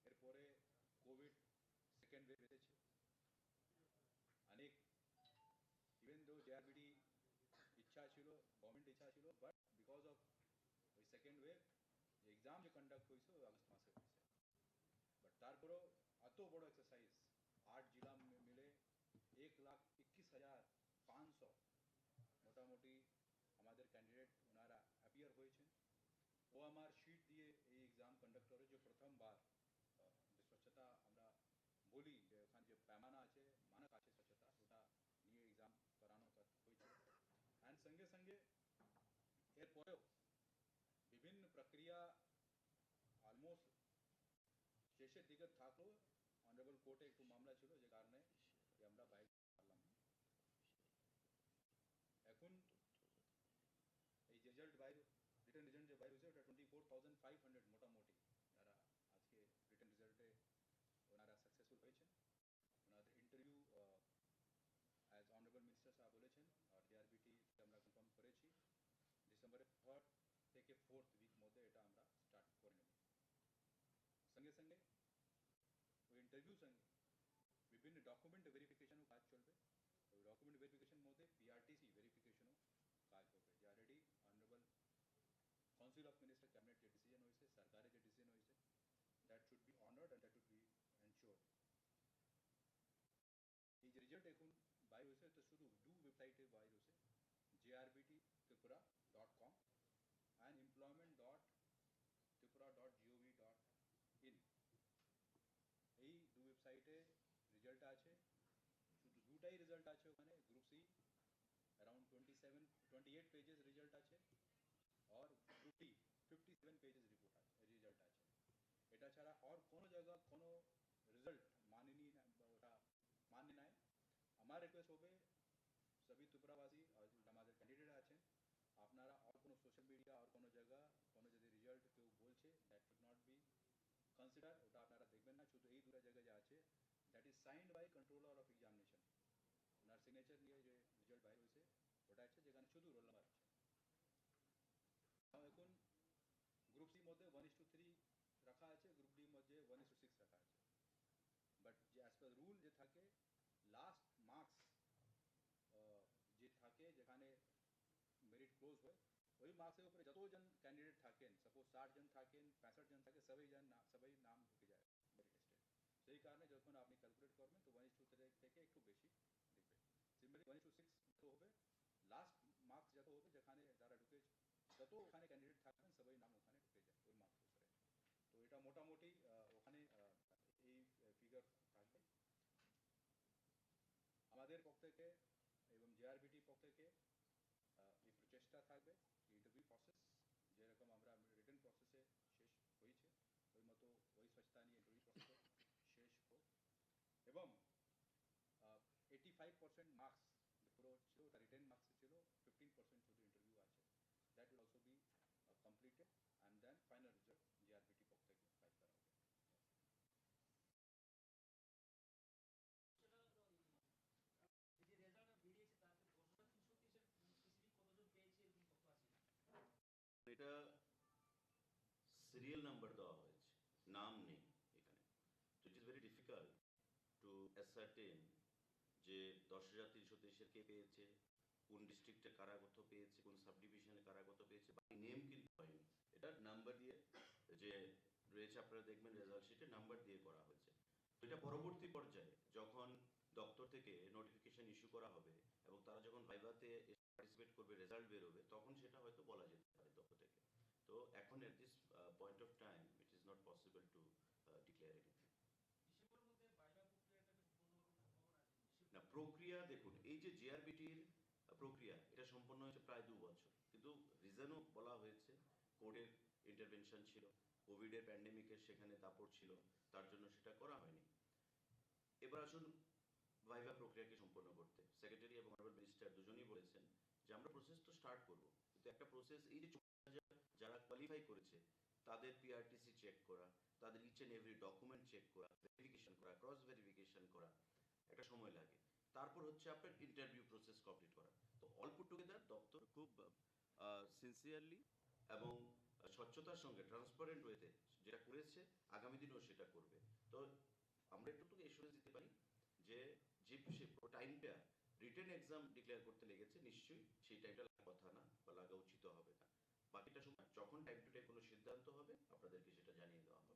এরপরে কোভিড সেকেন্ড ওয়েভ এসেছে। অনেক, ইভেন দো জেআরবিডি ইচ্ছা ছিল, গভর্নমেন্ট ইচ্ছা ছিল, বাট বিকজ অফ ওই সেকেন্ড ওয়েভ এক্সাম যে কন্ডাক্ট হয়েছে ওই আগস্ট মাসে হয়েছে। বাট তারপরেও এত বড় এক্সারসাইজ 8 জেলা মিলে 1,21,500 মোটামুটি আমাদের ক্যান্ডিডেট ওনারা অ্যাপিয়ার হয়েছেন। ও আমার শিট দিয়ে এই এক্সাম কন্ডাক্ট করে, যে প্রথমবার যে স্বচ্ছতা আমরা বলি যে ওখানে যে पैमाना আছে, মানক আছে স্বচ্ছতা, ওটা নিয়ে এক্সাম করানো হয়েছিল। অ্যান্ড সঙ্গে সঙ্গে এরপরেও বিভিন্ন প্রক্রিয়া অলমোস্ট শেষের দিকে থাকলেও অনারেবল কোর্টে একটু মামলা ছিল, যে কারণে আমরা বাইরে পারলাম না। এখন এই রেজাল্ট বাইরে, রিটার্ন রেজাল্ট যে বাইরে হয়েছে ওটা 24,500 মোটামুটি যারা আজকে রিটার্ন রেজাল্টে ওনারা সাকসেসফুল হয়েছেন। ওনাদের ইন্টারভিউ অ্যাজ অনারেবল মিনিস্টার সাহেব বলেছেন, আর জেআরবিটি আমরা কনফার্ম করেছি ডিসেম্বরের 3rd থেকে 4th উইক মধ্যে এটা আমরা স্টার্ট করে নেব। সঙ্গে সঙ্গে ওই ইন্টারভিউ সঙ্গে বিভিন্ন ডকুমেন্ট ভেরিফিকেশনও কাজ চলবে। ওই ডকুমেন্ট ভেরিফিকেশন মধ্যে পিআরটিসি ভেরিফিকেশনও কাজ হবে, যে already honourable council of minister cabinet যে ডিসিশন হয়েছে, সরকারের যে ডিসিশন হয়েছে, that should be honoured and that should be ensured. এই যে রেজাল্ট এখন বাইর হয়েছে, তো শুধু দু ওয়েবসাইটে বাইর হয়েছে, jrbtripura.com and employment.tripura.gov.in। এই দু ওয়েবসাইটে রেজাল্ট আছে, শুধু দুটাই রেজাল্ট আছে ওখানে। Group C around 28 pages result আছে, और গ্রুপ ডি 57 পেজেস রিপোর্ট আছে, রেজাল্ট আছে। এটা ছাড়া আর কোনো জায়গা কোনো রেজাল্ট মানেনি না আমার রিকোয়েস্ট হবে সবই ত্রিপুরাবাসী আর আমাদের ক্যান্ডিডেট আছেন আপনারা আর কোনো সোশ্যাল মিডিয়া আর কোনো জায়গা কোনো যদি রেজাল্ট কেউ বলছে that should not be consider ওটা আপনারা দেখবেন না শুধু এই দুটো জায়গায় যা আছে that is signed by controller of examination ওনার সিগনেচার নিয়ে যে রেজাল্ট বাইর হয়েছে ওটা আছে যেখানে শুধু রোল নাম্বার আছে এখন গ্রুপ সি মধ্যে 1:3 রাখা আছে গ্রুপ ডি মধ্যে 1:6 রাখা আছে বাট যে অ্যাজ পার রুল যে থাকে লাস্ট মার্কস যে থাকে যেখানে মেরিট ক্লোজ হয় ওই মার্কসের উপরে যতজন ক্যান্ডিডেট থাকেন সাপোজ 60 জন থাকেন 65 জন থাকে সবাই নাম ঢুকে যায় মেরিট লিস্টে সেই কারণে যখন আপনি ক্যালকুলেট করবেন তো 1:3 থেকে একটু বেশি দেখবে সিমিলারলি 1:6 যত হবে লাস্ট মার্কস যত হবে যেখানে যারা ঢুকে যত ওখানে ক্যান্ডিডেট থাকবেন সবাই নাম ওখানে ঢুকে যায় ওই মার্কস উপরে তো এটা মোটামুটি ওখানে এই ফিগার থাকবে আমাদের পক্ষ থেকে এবং জেআরবিটি পক্ষ থেকে এই প্রচেষ্টা থাকবে ইন্টারভিউ প্রসেস যেরকম আমরা রিটেন প্রসেসে শেষ হয়েছে ওই মতো ওই স্বচ্ছতা নিয়ে ইন্টারভিউ প্রসেসও শেষ হোক এবং 85% মার্কস পুরো ছিল ওটা রিটেন মার্কস ছিল 15% শুধু ইন্টারভিউ আছে that will also be completed and then final result JRBT পক্ষ থেকে ফাইল করা হবে এটা সিরিয়াল নাম্বার দেওয়া হয়েছে নাম নেই এখানে তো it is very difficult to ascertain যে 10,323-এর কে পেয়েছে কোন ডিস্ট্রিক্টে কারা কত পেয়েছে কোন সাব ডিভিশনে কারা কত পেয়েছে বাকি নেম কিন্তু হয়নি এটা নাম্বার দিয়ে যে রয়েছে আপনারা দেখবেন রেজাল্ট শিটে নাম্বার দিয়ে করা হয়েছে তো এটা পরবর্তী পর্যায়ে যখন দপ্তর থেকে নোটিফিকেশন ইস্যু করা হবে এবং তারা যখন ভাইভাতে পার্টিসিপেট করবে রেজাল্ট বেরোবে তখন সেটা হয়তো বলা যেতে পারে দপ্তর থেকে তো এখন at this point of time it is not possible to declare anything না প্রক্রিয়া দেখুন এই যে জিআরবিটির প্রক্রিয়া এটা সম্পন্ন হয়েছে প্রায় 2 বছর কিন্তু রিজনও বলা হয়েছে কোর্টের ইন্টারভেনশন ছিল কোভিডের প্যান্ডেমিকের সেখানে দাপট ছিল তার জন্য সেটা করা হয়নি এবার আসুন ভাইভা প্রক্রিয়াকে সম্পন্ন করতে সেক্রেটারি এবং অনারেবল মিনিস্টার দুজনেই বলেছেন যে আমরা প্রসেস তো স্টার্ট করব কিন্তু একটা প্রসেস এই যে যারা কোয়ালিফাই করেছে তাদের পিআরটিসি চেক করা তাদের each and every document check করা ভেরিফিকেশন করা ক্রস ভেরিফিকেশন করা একটা সময় লাগে তারপর হচ্ছে আপনার ইন্টারভিউ প্রসেস কমপ্লিট করা তো অল পুট টুগেদার দপ্তর খুব সিনসিয়ারলি এবং স্বচ্ছতার সঙ্গে ট্রান্সপারেন্ট ওয়েতে যেটা করেছে আগামী দিনেও সেটা করবে তো আমরা একটু এসুরেন্স দিতে পারি যে যে টাইমটা রিটেন এক্সাম ডিক্লেয়ার করতে লেগেছে নিশ্চয়ই সেই টাইমটা কথা না বা লাগা উচিত হবে না বাকিটা সময় যখন টাইম টু টাইম কোনো সিদ্ধান্ত হবে আপনাদেরকে সেটা জানিয়ে দেওয়া হবে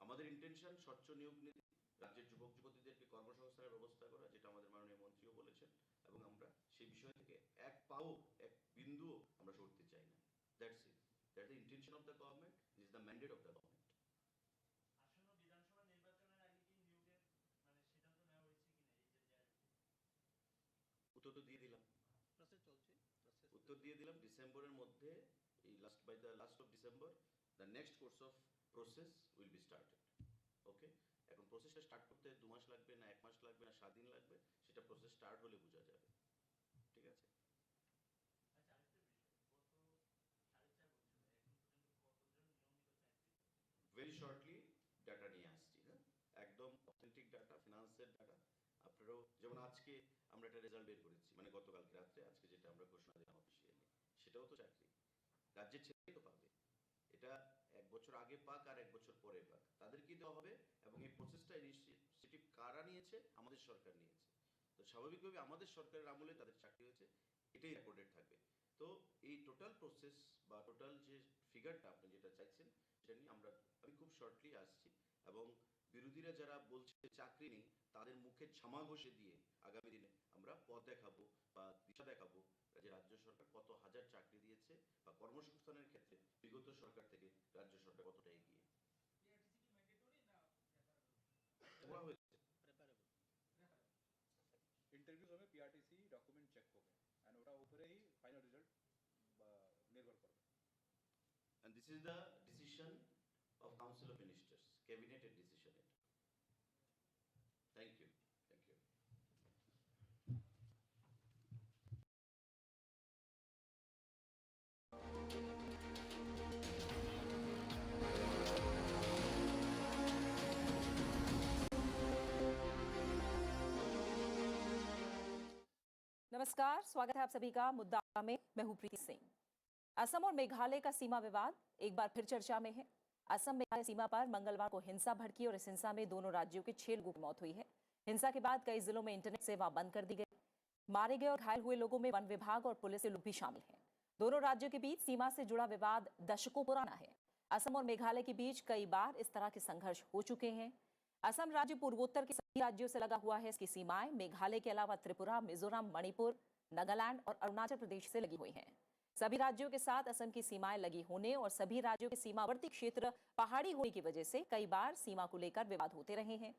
আমাদের ইন্টেনশন স্বচ্ছ নিয়োগ নীতি রাজ্যের যুবক যুবতীদেরকে কর্মসংস্থানের ব্যবস্থা করা যেটা আমাদের মাননীয় মন্ত্রীও বলেছেন এবং আমরা সেই বিষয় থেকে এক পাও এক বিন্দুও আমরা সরতে চাই না that's it that's the intention of the government is the mandate of the government আসন্ন বিধানসভা নির্বাচনের আগে কি নিয়োগের মানে সিদ্ধান্ত নেওয়া হয়েছে কিনা এই যে উত্তর তো দিয়ে দিলাম প্রসেস চলছে উত্তর দিয়ে দিলাম ডিসেম্বরের মধ্যে এই by the last of December the next course of process will be started okay এখন প্রসেসটা স্টার্ট করতে 2 মাস লাগবে না 1 মাস লাগবে না 7 দিন লাগবে সেটা প্রসেস স্টার্ট হলে বোঝা যাবে ঠিক আছে আচ্ছা আরেকটা বিষয় গত 4.5 বছরে এখন পর্যন্ত কতজন নিয়মিত চাকরি ভেরি শর্টলি ডাটা নিয়ে আসছি হ্যাঁ একদম অথেন্টিক ডাটা ফিনান্সের ডাটা আপনারাও যেমন আজকে আমরা একটা রেজাল্ট বের করেছি মানে গতকালকে রাত্রে আজকে যেটা আমরা ঘোষণা দিলাম অফিসিয়ালি সেটাও তো চাকরি রাজ্যের ছেলে তো পাবে এটা 1 বছর আগে পাক আর 1 বছর পরে পাক তাদেরকেই দেওয়া হবে এবং এই প্রসেসটা ইনিশিয়েটিভ কারা নিয়েছে আমাদের সরকার নিয়েছে তো স্বাভাবিকভাবে আমাদের সরকারের আমলে তাদের চাকরি হয়েছে এটাই রেকর্ডেড থাকবে তো এই টোটাল প্রসেস বা টোটাল যে ফিগারটা আপনি যেটা চাইছেন সেটা নিয়ে আমি খুব শর্টলি আসছি এবং বিরোধীরা যারা বলছে চাকরি নেই তাদের মুখে ঝামা ঘষে দিয়ে আগামী দিনে আমরা পথ দেখাবো বা দিশা দেখাবো যে রাজ্য সরকার কত হাজার চাকরি দিয়েছে বা কর্মসংস্থানের ক্ষেত্রে বিগত সরকার থেকে রাজ্য সরকার কতটা এগিয়ে পিআরটিসি কি ম্যান্ডেটরি না বলা হয়েছে প্রেফারেবল इंटरव्यूज में पीआरटीसी डॉक्यूमेंट चेक हो गए एंड ওটা উপরে ही फाइनल रिजल्ट निर्भर करবে and this is the decision of council of ministers cabinet decision it thank you नमस्कार, स्वागत है आप सभी का मुद्दा में। मैं हूं प्रीति सिंह। असम और मेघालय का सीमा विवाद एक बार फिर चर्चा में है। असम मेघालय सीमा पर मंगलवार को हिंसा भड़की और इस हिंसा में दोनों राज्यों के 6 लोगों की मौत हुई है। हिंसा के बाद कई जिलों में इंटरनेट सेवा बंद कर दी गई। मारे गए और घायल हुए लोगों में वन विभाग और पुलिस के लोग भी शामिल हैं। दोनों राज्यों के बीच सीमा से जुड़ा विवाद दशकों पुराना है। असम और मेघालय के बीच कई बार इस तरह के संघर्ष हो चुके हैं। असम राज्य पूर्वोत्तर के सभी राज्यों से लगा हुआ है। इसकी सीमाएं मेघालय के अलावा त्रिपुरा, मिजोरम, मणिपुर, नागालैंड और अरुणाचल प्रदेश से लगी हुई हैं। सभी राज्यों के साथ असम की सीमाएं लगी होने और सभी राज्यों के सीमावर्ती क्षेत्र पहाड़ी होने की वजह से कई बार सीमा को लेकर विवाद होते रहे हैं।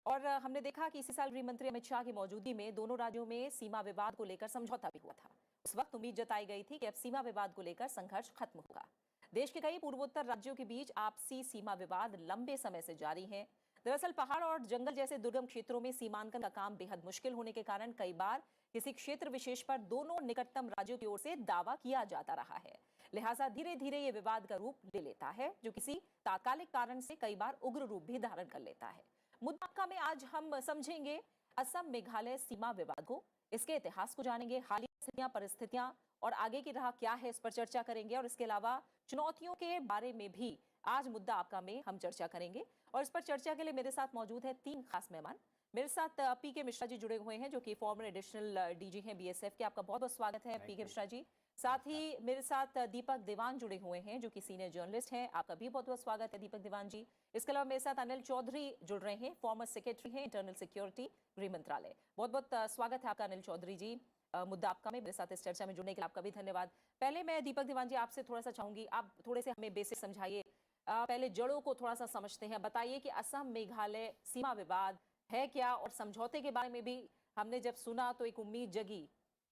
और हमने देखा कि इसी साल गृह मंत्री अमित शाह की मौजूदगी में दोनों राज्यों में सीमा विवाद को लेकर समझौता भी हुआ था। उस वक्त उम्मीद जताई गई थी कि अब सीमा विवाद को लेकर संघर्ष खत्म होगा। देश के कई पूर्वोत्तर राज्यों के बीच आपसी सीमा विवाद लंबे समय से जारी है। दरअसल पहाड़ और जंगल जैसे दुर्गम क्षेत्रों में सीमांकन का काम बेहद मुश्किल होने के कारण कई बार किसी क्षेत्र विशेष पर दोनों निकटतम राज्यों की ओर से दावा किया जाता रहा है। लिहाजा धीरे धीरे ये विवाद का रूप ले लेता है, जो किसी तात्कालिक कारण से कई बार उग्र रूप भी धारण कर लेता है। मुद्दा में आज हम समझेंगे असम मेघालय सीमा विवाद को, इसके इतिहास को जानेंगे, हालिया स्थितियां, परिस्थितियां और आगे की राह क्या है, इस पर चर्चा करेंगे। और इसके अलावा चुनौतियों के बारे में भी आज मुद्दा आपका में हम चर्चा करेंगे। और इस पर चर्चा के लिए मेरे साथ मौजूद है 3 खास मेहमान। मेरे साथ पीके मिश्रा जी जुड़े हुए हैं, जो कि फॉर्मर एडिशनल डीजी हैं बीएसएफ के। आपका बहुत बहुत स्वागत है पीके मिश्रा जी। साथ ही मेरे साथ दीपक दीवान जुड़े हुए हैं, जो कि सीनियर जर्नलिस्ट हैं। आपका भी बहुत बहुत स्वागत है दीपक दीवान जी। इसके अलावा मेरे साथ अनिल चौधरी जुड़ रहे हैं, फॉर्मर सेक्रेटरी हैं इंटरनल सिक्योरिटी, गृह मंत्रालय। बहुत बहुत स्वागत है आपका अनिल चौधरी जी। मुद्दा आपका में मेरे साथ इस चर्चा में जुड़ने के लिए आपका भी धन्यवाद। पहले मैं दीपक दीवान जी आपसे थोड़ा सा चाहूंगी, आप थोड़े से हमें बेसिक समझाइए। पहले जड़ों को थोड़ा सा समझते हैं। बताइए कि असम मेघालय सीमा विवाद है क्या, और समझौते के बारे में भी हमने जब सुना तो एक उम्मीद जगी।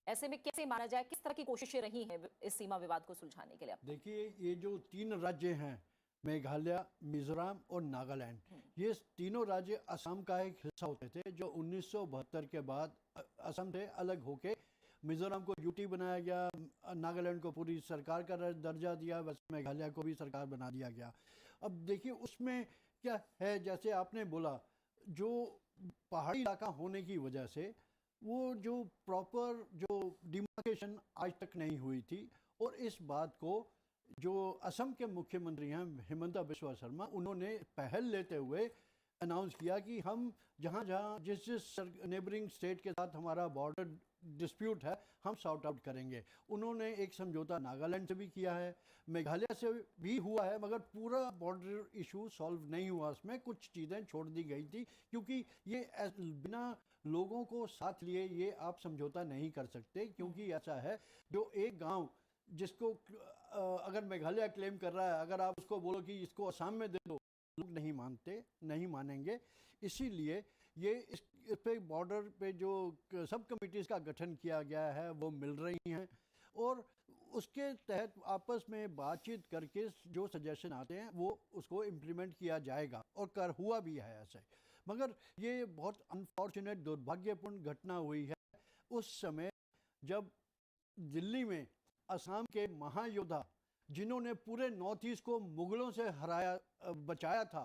ऐसे में कैसे माना जाए, किस तरह की कोशिशें रही हैं इस सीमा विवाद को सुलझाने के लिए? देखिए, ये जो 3 राज्य हैं, मेघालय, मिजोरम और नागालैंड, ये तीनों राज्य असम का एक हिस्सा होते थे, जो 1972 के बाद असम से अलग होके मिजोरम को यूटी बनाया गया, नागालैंड को पूरी सरकार का दर्जा दिया, वैसे मेघालय को भी सरकार बना दिया गया। अब देखिए उसमें क्या है, जैसे आपने बोला, जो पहाड़ी इलाका होने की वजह से वो जो प्रॉपर जो डिमार्केशन आज तक नहीं हुई थी। और इस बात को जो असम के मुख्यमंत्री हैं हिमंता बिस्वा शर्मा, उन्होंने पहल लेते हुए अनाउंस किया कि हम जहाँ जहाँ जिस जिस नेबरिंग स्टेट के साथ हमारा बॉर्डर डिस्प्यूट है, हम सॉर्ट आउट करेंगे। उन्होंने एक समझौता नागालैंड से भी किया है, मेघालय से भी हुआ है, मगर पूरा बॉर्डर इशू सॉल्व नहीं हुआ। उसमें कुछ चीज़ें छोड़ दी गई थी, क्योंकि ये बिना लोगों को साथ लिए ये आप समझौता नहीं कर सकते। क्योंकि ऐसा है, जो एक गांव जिसको अगर मेघालय क्लेम कर रहा है, अगर आप उसको बोलो कि इसको असम में दे दो, लोग नहीं मानते, नहीं मानेंगे। इसीलिए ये इस पे बॉर्डर पे जो सब कमिटीज़ का गठन किया गया है वो मिल रही हैं, और उसके तहत आपस में बातचीत करके जो सजेशन आते हैं वो उसको इम्प्लीमेंट किया जाएगा, और कर हुआ भी है ऐसे। मगर ये बहुत अनफॉर्चुनेट, दुर्भाग्यपूर्ण घटना हुई है उस समय जब दिल्ली में असम के महायोद्धा, जिन्होंने पूरे नॉर्थ ईस्ट को मुगलों से हराया, बचाया था,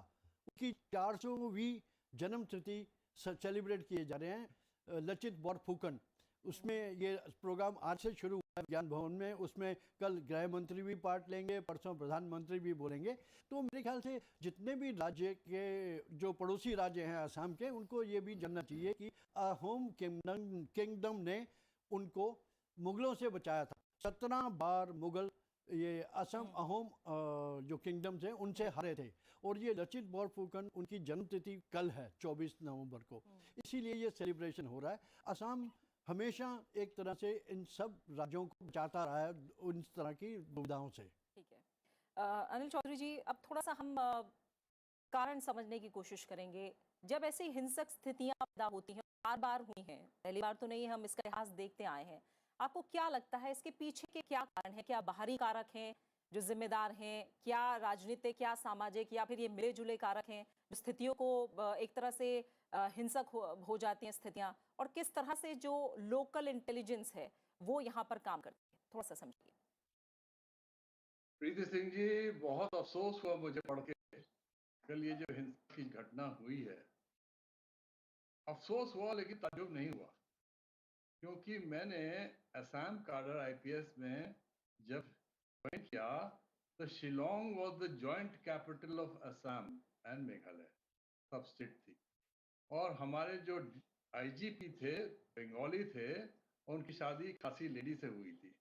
उनकी 400वीं जन्म तिथि सेलिब्रेट किए जा रहे हैं लचित बोरफुकन। उसमें ये प्रोग्राम आज से शुरू हुआ है ज्ञान भवन में। उसमें कल गृह मंत्री भी पार्ट लेंगे, परसों प्रधानमंत्री भी बोलेंगे। तो मेरे ख्याल से जितने भी राज्य के जो पड़ोसी राज्य हैं असम के, उनको ये भी जानना चाहिए कि अहोम किंगडम ने उनको मुगलों से बचाया था। 17 बार मुगल ये असम अहोम जो किंगडम थे उनसे हारे थे। और ये लचित बोरफुकन, उनकी जन्मतिथि कल है 24 नवंबर को, इसीलिए ये सेलिब्रेशन हो रहा है। असम हमेशा एक तरह से इन सब राज्यों को बचाता रहा है उन तरह की दुविधाओं से। ठीक है अनिल चौधरी जी, अब थोड़ा सा हम कारण समझने की कोशिश करेंगे। जब ऐसी हिंसक स्थितियां पैदा होती हैं, बार बार हुई हैं, पहली बार तो नहीं, हम इसका इतिहास देखते आए हैं, आपको क्या लगता है इसके पीछे के क्या कारण है? क्या बाहरी कारक हैं जो जिम्मेदार हैं, क्या राजनीतिक, क्या सामाजिक, या फिर ये मिले जुले कारक हैं जो स्थितियों को एक तरह से हिंसक हो जाती हैं स्थितियां? और किस तरह से जो लोकल इंटेलिजेंस है वो यहाँ पर काम करती है, थोड़ा सा समझिए। प्रीति सिंह जी, बहुत अफसोस हुआ मुझे पढ़ के कल ये जो हिंसा की घटना हुई है। अफसोस हुआ लेकिन ताज्जुब नहीं हुआ। क्योंकि मैंने असम कार्डर आईपीएस में जब ज्वाइन किया तो Shillong was the joint capital of Assam and Meghalaya, सब स्टेट थी। और हमारे जो आईजीपी थे बंगाली थे, उनकी शादी खासी लेडी से हुई थी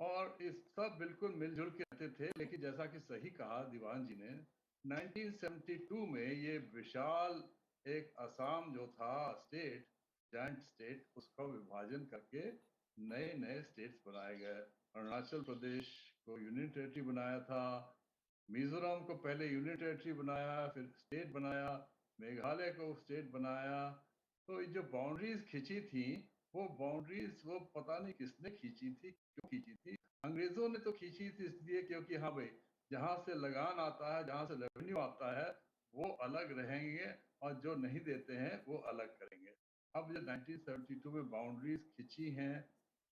और इस सब बिल्कुल मिलजुल के रहते थे। लेकिन जैसा कि सही कहा दीवान जी ने, 1972 में ये विशाल एक असम जो था स्टेट, जॉइंट स्टेट, उसका विभाजन करके नए नए स्टेट्स बनाए गए। अरुणाचल प्रदेश को यूनियन टेरिटरी बनाया था, मिजोरम को पहले यूनियन टेरिटरी बनाया, फिर स्टेट बनाया, मेघालय को स्टेट बनाया। तो ये जो बाउंड्रीज खींची थी, वो बाउंड्रीज वो पता नहीं किसने खींची थी, क्यों खींची थी। अंग्रेजों ने तो खींची थी इसलिए क्योंकि हाँ भाई, जहाँ से लगान आता है, जहाँ से रेवेन्यू आता है, वो अलग रहेंगे और जो नहीं देते हैं वो अलग करेंगे। अब जो 1972 में बाउंड्रीज खींची हैं,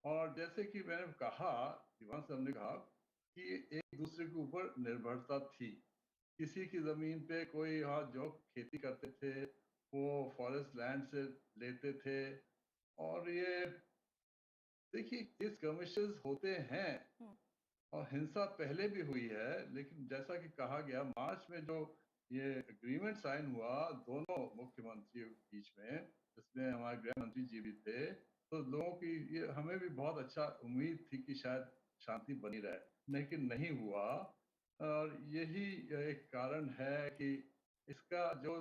और जैसे कि मैंने कहा, दीवान साहब ने कहा कि एक दूसरे के ऊपर निर्भरता थी। किसी की जमीन पे कोई यहाँ जो खेती करते थे वो फॉरेस्ट लैंड से लेते थे। और ये देखिए, ये skirmishes होते हैं और हिंसा पहले भी हुई है, लेकिन जैसा कि कहा गया, मार्च में जो ये एग्रीमेंट साइन हुआ दोनों मुख्यमंत्रियों के बीच में, जिसमें हमारे गृह मंत्री जी भी थे, तो लोगों की ये हमें भी बहुत अच्छा उम्मीद थी कि शायद शांति बनी रहे, लेकिन नहीं हुआ। और यही एक कारण है कि इसका जो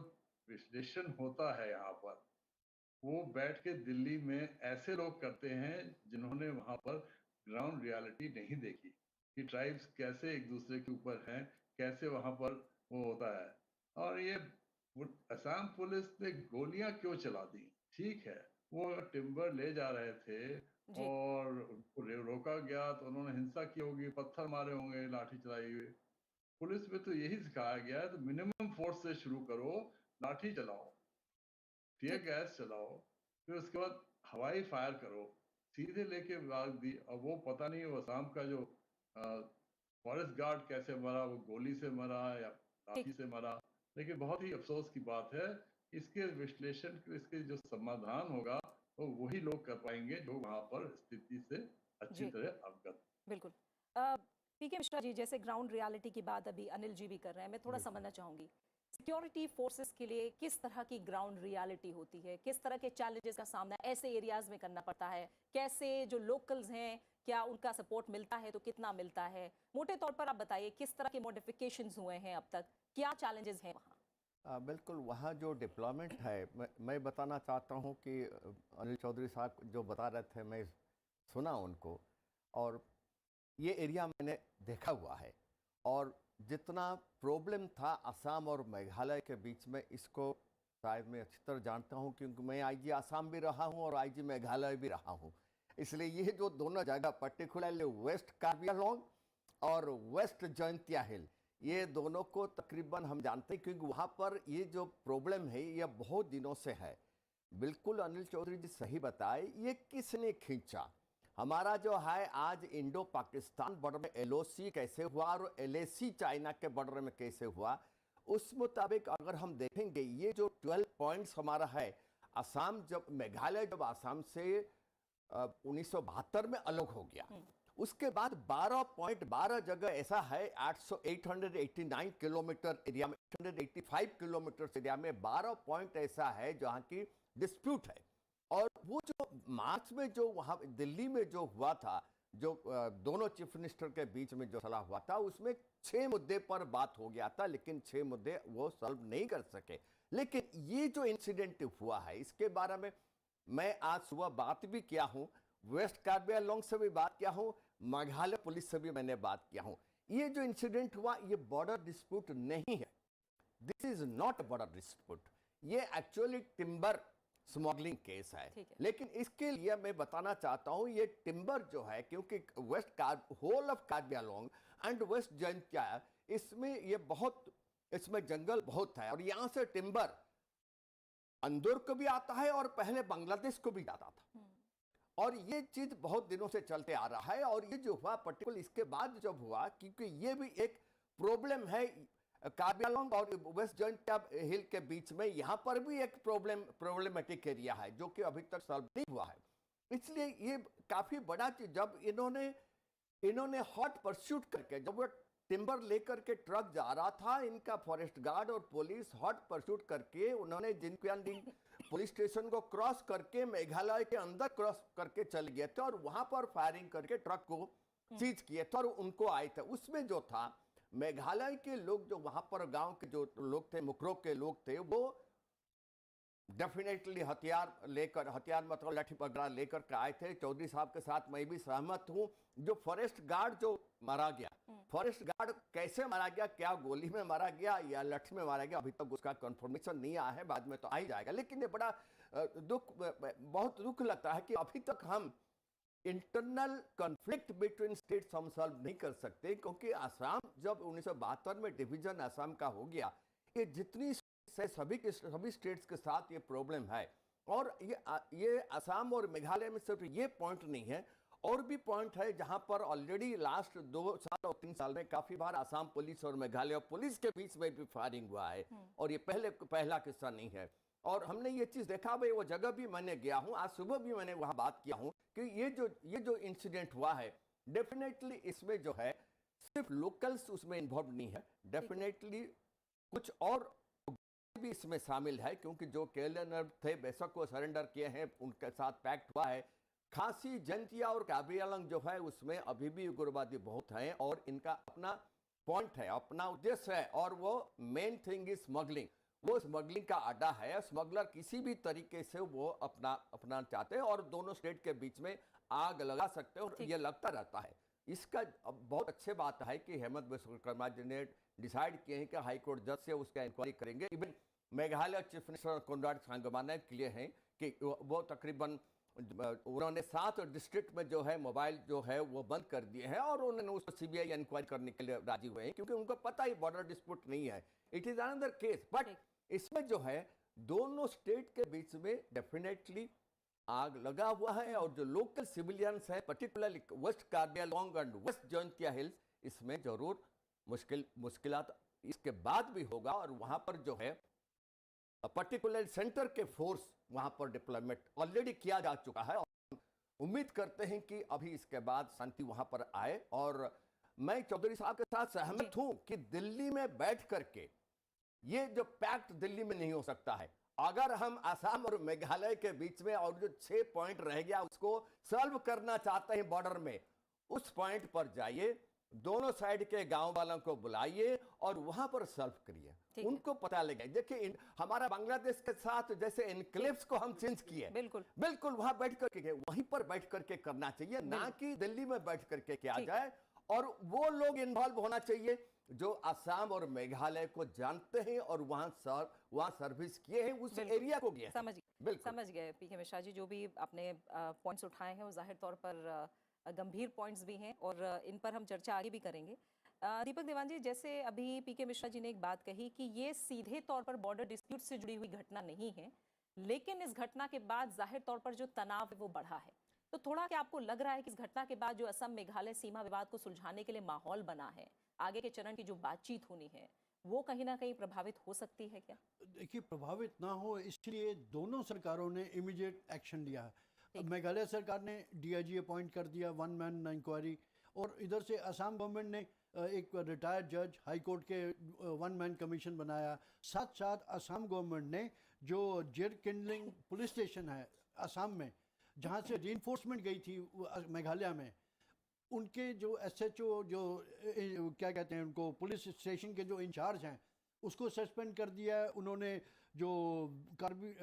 विश्लेषण होता है यहाँ पर, वो बैठ के दिल्ली में ऐसे लोग करते हैं जिन्होंने वहां पर ग्राउंड रियलिटी नहीं देखी कि ट्राइब्स कैसे एक दूसरे के ऊपर हैं, कैसे वहां पर वो होता है। और ये असम पुलिस ने गोलियां क्यों चला दी? ठीक है, वो टिम्बर ले जा रहे थे जी। और उनको रोका गया तो उन्होंने हिंसा की होगी, पत्थर मारे होंगे, लाठी चलाई हुई। पुलिस में तो यही सिखाया गया है, तो मिनिमम फोर्स से शुरू करो, लाठी चलाओ, टीयर गैस चलाओ, फिर उसके बाद हवाई फायर करो, सीधे लेके भाग दी। और वो पता नहीं वो असम का जो फॉरेस्ट गार्ड कैसे मरा, वो गोली से मरा या लाठी से मरा। लेकिन बहुत ही अफसोस की बात है, इसके विश्लेषण, इसके जो समाधान होगा वो वही लोग कर पाएंगे जो वहां पर स्थिति से अच्छी जी। तरह अवगत। बिल्कुल। पीके मिश्रा जी, जैसे ग्राउंड रियलिटी की बात अभी अनिल जी भी कर रहे हैं, मैं थोड़ा समझना चाहूंगी सिक्योरिटी फोर्सेस के लिए किस तरह की ग्राउंड रियलिटी होती है, किस तरह के चैलेंजेस का सामना ऐसे एरियाज में करना पड़ता है, कैसे जो लोकल्स हैं क्या उनका सपोर्ट मिलता है तो कितना मिलता है, मोटे तौर पर आप बताइए किस तरह के मॉडिफिकेशंस हुए हैं अब तक, क्या चैलेंजेस हैं वहाँ? बिल्कुल, वहाँ जो डिप्लॉयमेंट है, मैं बताना चाहता हूँ कि अनिल चौधरी साहब जो बता रहे थे, मैं सुना उनको, और ये एरिया मैंने देखा हुआ है। और जितना प्रॉब्लम था असम और मेघालय के बीच में, इसको शायद मैं अच्छी तरह जानता हूँ क्योंकि मैं आईजी असम भी रहा हूँ और आईजी मेघालय भी रहा हूँ। इसलिए ये जो दोनों जगह, पर्टिकुलरली वेस्ट कार्बी आंगलोंग और वेस्ट जयंतिया हिल, ये दोनों को तकरीबन हम जानते हैं क्योंकि वहाँ पर ये जो प्रॉब्लम है ये बहुत दिनों से है। बिल्कुल अनिल चौधरी जी सही बताए, ये किसने खींचा? हमारा जो है आज इंडो पाकिस्तान बॉर्डर में एलओसी कैसे हुआ और एलएसी चाइना के बॉर्डर में कैसे हुआ, उस मुताबिक अगर हम देखेंगे ये जो 12 पॉइंट्स हमारा है, असम जब मेघालय जब असम से 1972 में अलग हो गया, उसके बाद 12 जगह ऐसा है, 889 किलोमीटर एरिया में, 885 किलोमीटर एरिया में 12 पॉइंट ऐसा है जहां की डिस्प्यूट है। और वो जो मार्च में जो वहां दिल्ली में जो हुआ था, जो दोनों चीफ मिनिस्टर के बीच में जो सलाह हुआ था, उसमें 6 मुद्दे पर बात हो गया था, लेकिन 6 मुद्दे वो सॉल्व नहीं कर सके। लेकिन ये जो इंसिडेंट हुआ है, इसके बारे में मैं आज सुबह बात भी किया हूं, वेस्ट कार्बी आंगलोंग से भी बात किया हूं, मेघालय पुलिस से भी मैंने बात किया हूं। ये जो इंसिडेंट हुआ, ये बॉर्डर डिस्प्यूट नहीं है, this is not border dispute, ये एक्चुअली टिम्बर स्मगलिंग केस है। लेकिन इसके लिए मैं बताना चाहता हूं, ये टिम्बर जो है, क्योंकि whole of Karbi Anglong and West Jaintia, इसमें ये बहुत, इसमें जंगल बहुत है और यहां से टिम्बर अंदर को भी आता है और पहले बांग्लादेश को भी जाता था। और ये चीज बहुत दिनों से चलते आ रहा है। और ये जो हुआ पर्टिकुलर इसके बाद जब हुआ, क्योंकि ये भी एक प्रॉब्लम है कार्बी आंगलोंग और वेस्ट जयंतिया हिल के बीच में, यहाँ पर भी एक प्रॉब्लमेटिक एरिया है जो कि अभी तक सॉल्व नहीं हुआ है। इसलिए ये काफी बड़ा चीज, जब इन्होंने हॉट परस्यूट करके, जब वो टिम्बर लेकर के ट्रक जा रहा था, इनका फॉरेस्ट गार्ड और पुलिस हॉट परस्यूट करके उन्होंने जिनक्यानडिंग पुलिस स्टेशन को क्रॉस करके मेघालय के अंदर क्रॉस करके चले गए थे और वहां पर फायरिंग करके ट्रक को सीज किए थे और उनको आए थे। उसमें जो था, मेघालय के लोग जो वहां पर गांव के जो लोग थे, मुकरो के लोग थे, वो डेफिनेटली हथियार मतलब लाठी वगैरह लेकर के आए थे। चौधरी साहब के साथ मैं भी सहमत हूं। जो फॉरेस्ट गार्ड जो मारा गया, फॉरेस्ट गार्ड कैसे मारा गया, क्या गोली में मारा गया या लाठी में मारा गया, अभी तक उसका कंफर्मेशन नहीं आया है, बाद में तो आ ही जाएगा। लेकिन ये बड़ा बहुत दुख लगता है कि अभी तक हम इंटरनल कॉन्फ्लिक्ट बिटवीन स्टेट्स हम सॉल्व नहीं कर सकते, क्योंकि असम जब 1972 में डिवीजन असम का हो गया, ये जितनी सभी स्टेट्स के साथ ये प्रॉब्लम है। और ये असम और मेघालय में सिर्फ ये पॉइंट नहीं है, और भी पॉइंट है जहां पर ऑलरेडी लास्ट 2 साल और 3 साल में काफी बार असम पुलिस और मेघालय पुलिस के बीच में भी फायरिंग हुआ है, और ये पहला किस्सा नहीं है। और हमने ये चीज देखा भाई, वो जगह भी मैंने गया हूं, आज सुबह भी मैंने वहां बात किया हूं कि ये जो इंसिडेंट हुआ है, डेफिनेटली इसमें जो है सिर्फ लोकल्स उसमें इन्वॉल्व नहीं है, डेफिनेटली कुछ और भी इसमें शामिल है, क्योंकि जो केएलएन थे बेशक वो सरेंडर किए हैं, उनके साथ पैक्ट हुआ है। खासी, जंतिया और काबियालंग जो है उसमें अभी भी उग्रवादी बहुत हैं, और इनका अपना पॉइंट है, अपना उद्देश्य है, और वो मेन थिंग इज स्मगलिंग। वो स्मगलिंग का अड्डा है, स्मगलर किसी भी तरीके से वो अपना चाहते हैं और दोनों स्टेट के बीच में आग लगा सकते हैं, और ये लगता रहता है। इसका बहुत अच्छी बात है कि हेमंत विश्वकर्मा जी ने डिसाइड किए हैं कि हाई कोर्ट जज से उसका इंक्वायरी करेंगे। Even Meghalaya chief minister Conrad Sangma ने क्लियर है कि वो तकरीबन उन्होंने 7 डिस्ट्रिक्ट में जो है मोबाइल जो है वो बंद कर दिए हैं, और उन्होंने उसको सीबीआई इंक्वायरी करने के लिए राजी हुए हैं, क्योंकि उनको पता ही बॉर्डर डिस्प्यूट नहीं है, it is another case. But इसमें जो है दोनों स्टेट के बीच में डेफिनेटली आग लगा हुआ है, और जो लोकल सिविलियंस है, particularly west Karbi Anglong and west Jaintia hills, इसमें जरूर मुश्किलात इसके बाद भी होगा, और वहां पर जो है पर्टिकुलर सेंटर के फोर्स वहां पर डिप्लॉयमेंट ऑलरेडी किया जा चुका है, और उम्मीद करते हैं कि अभी इसके बाद शांति वहां पर आए। और मैं चौधरी साहब के साथ सहमत हूं कि दिल्ली में बैठ करके ये जो पैक्ट दिल्ली में नहीं हो सकता है। अगर हम असम और मेघालय के बीच में और जो 6 पॉइंट रह गया उसको सॉल्व करना चाहते हैं बॉर्डर में, उस पॉइंट पर जाइए, दोनों साइड के गांव वालों को बुलाइए और वहां पर सॉल्व करिए, उनको पता लगे। देखिए हमारा बांग्लादेश के साथ जैसे एनक्लेव्स को हम चेंज किए, बिल्कुल वहां बैठ करके, वहीं पर बैठ करके करना चाहिए, ना कि दिल्ली में बैठ करके किया जाए। और वो लोग इन्वॉल्व होना चाहिए जो असम और मेघालय को जानते हैं और वहां सर्विस किए हैं, उस एरिया को गए। समझ गए पीके मिश्रा जी, जो भी आपने पॉइंट्स उठाए हैं वो जाहिर तौर पर गंभीर पॉइंट्स भी हैं, और इन पर हम चर्चा आगे भी करेंगे। दीपक देवान जी, जैसे अभी पीके मिश्रा जी ने एक बात कही कि ये सीधे तौर पर बॉर्डर डिस्प्यूट से जुड़ी हुई घटना नहीं है, लेकिन इस घटना के बाद जाहिर तौर पर जो तनाव है वो बढ़ा है, तो थोड़ा क्या आपको लग रहा है कि इस घटना के बाद जो असम मेघालय सीमा विवाद को सुलझाने के लिए माहौल बना है, आगे के चरण की जो बातचीत होनी है, वो कहीं ना कहीं प्रभावित हो सकती है क्या? देखिए, प्रभावित ना हो इसलिए दोनों सरकारों ने इमीडिएट एक्शन लिया है। मेघालय सरकार ने डीआईजी अपॉइंट कर दिया, 1 मैन इंक्वायरी, और इधर से असम गवर्नमेंट ने एक रिटायर्ड जज हाई कोर्ट के 1 मैन कमीशन बनाया। साथ साथ असम गवर्नमेंट ने जो जेर किंडलिंग पुलिस स्टेशन है असम में, जहाँ से रीइंफोर्समेंट गई थी मेघालय में, उनके जो एसएचओ जो क्या कहते हैं उनको, पुलिस स्टेशन के जो इंचार्ज हैं, उसको सस्पेंड कर दिया है उन्होंने। जो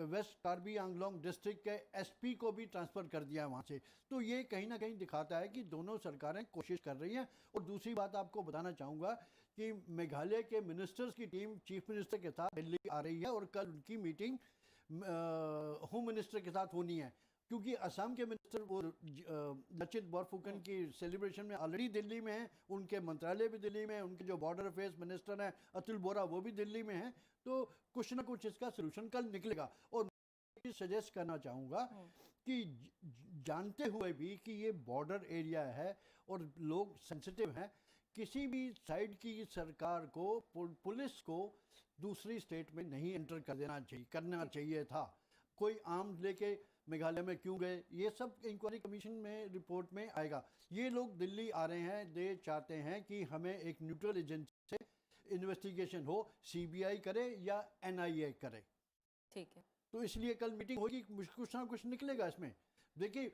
वेस्ट कार्बी आंगलोंग डिस्ट्रिक्ट के एसपी को भी ट्रांसफ़र कर दिया है वहाँ से। तो ये कहीं ना कहीं दिखाता है कि दोनों सरकारें कोशिश कर रही हैं। और दूसरी बात आपको बताना चाहूँगा कि मेघालय के मिनिस्टर्स की टीम चीफ मिनिस्टर के साथ दिल्ली आ रही है, और कल उनकी मीटिंग होम मिनिस्टर के साथ होनी है, क्योंकि असम के मिनिस्टर वो लचित बोरफुकन की सेलिब्रेशन में ऑलरेडी दिल्ली में हैं, उनके मंत्रालय भी दिल्ली में है, उनके जो बॉर्डर अफेयर्स मिनिस्टर हैं अतुल बोरा वो भी दिल्ली में हैं। तो कुछ ना कुछ इसका सोल्यूशन कल निकलेगा। और मैं सजेस्ट करना चाहूँगा कि जानते हुए भी कि ये बॉर्डर एरिया है और लोग सेंसिटिव हैं, किसी भी साइड की सरकार को, पुलिस को दूसरी स्टेट में नहीं एंटर करना चाहिए था। कोई आर्म्स लेके मेघालय में क्यों गए, ये सब इंक्वायरी कमीशन में रिपोर्ट में आएगा। ये लोग दिल्ली आ रहे हैं, दे चाहते हैं कि हमें एक न्यूट्रल एजेंसी से इन्वेस्टिगेशन हो, सीबीआई करे या एनआईए करे। ठीक है। तो इसलिए कल मीटिंग होगी, कुछ ना कुछ निकलेगा इसमें। देखिए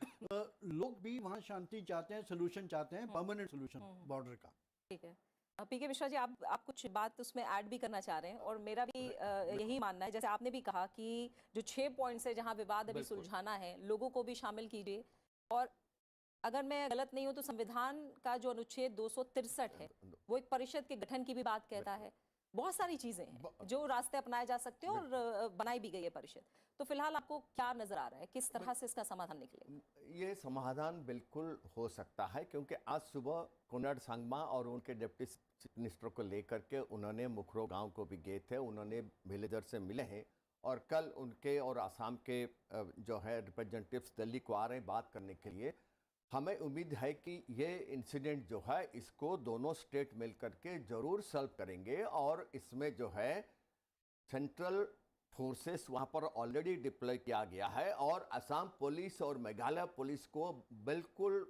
लोग भी वहाँ शांति चाहते हैं, सोल्यूशन चाहते हैं, परमानेंट सोल्यूशन बॉर्डर का। ठीक है। पीके मिश्रा जी, आप कुछ बात उसमें ऐड भी करना चाह रहे हैं, और मेरा भी यही मानना है, जैसे आपने भी कहा कि जो 6 पॉइंट्स है जहां विवाद अभी सुलझाना है, लोगों को भी शामिल कीजिए। और अगर मैं गलत नहीं हूं तो संविधान का जो अनुच्छेद 263 है वो एक परिषद के गठन की भी बात कहता है। बहुत सारी चीजें हैं जो रास्ते अपनाए जा सकते हैं, और बनाई भी गई है परिषद। तो फिलहाल आपको क्या नजर आ रहा है, किस तरह से इसका समाधान निकलेगा? ये समाधान बिल्कुल हो सकता है, क्योंकि आज सुबह कोनराड सांगमा और उनके डिप्टी चीफ मिनिस्टर को लेकर के उन्होंने मुखरो गांव को भी गए थे, उन्होंने विलेजर से मिले हैं, और कल उनके और आसाम के जो है रिप्रेजेंटेटिव्स दिल्ली को आ रहे हैं बात करने के लिए। हमें उम्मीद है कि ये इंसिडेंट जो है इसको दोनों स्टेट मिलकर के ज़रूर सॉल्व करेंगे, और इसमें जो है सेंट्रल फोर्सेस वहाँ पर ऑलरेडी डिप्लॉय किया गया है, और असम पुलिस और मेघालय पुलिस को बिल्कुल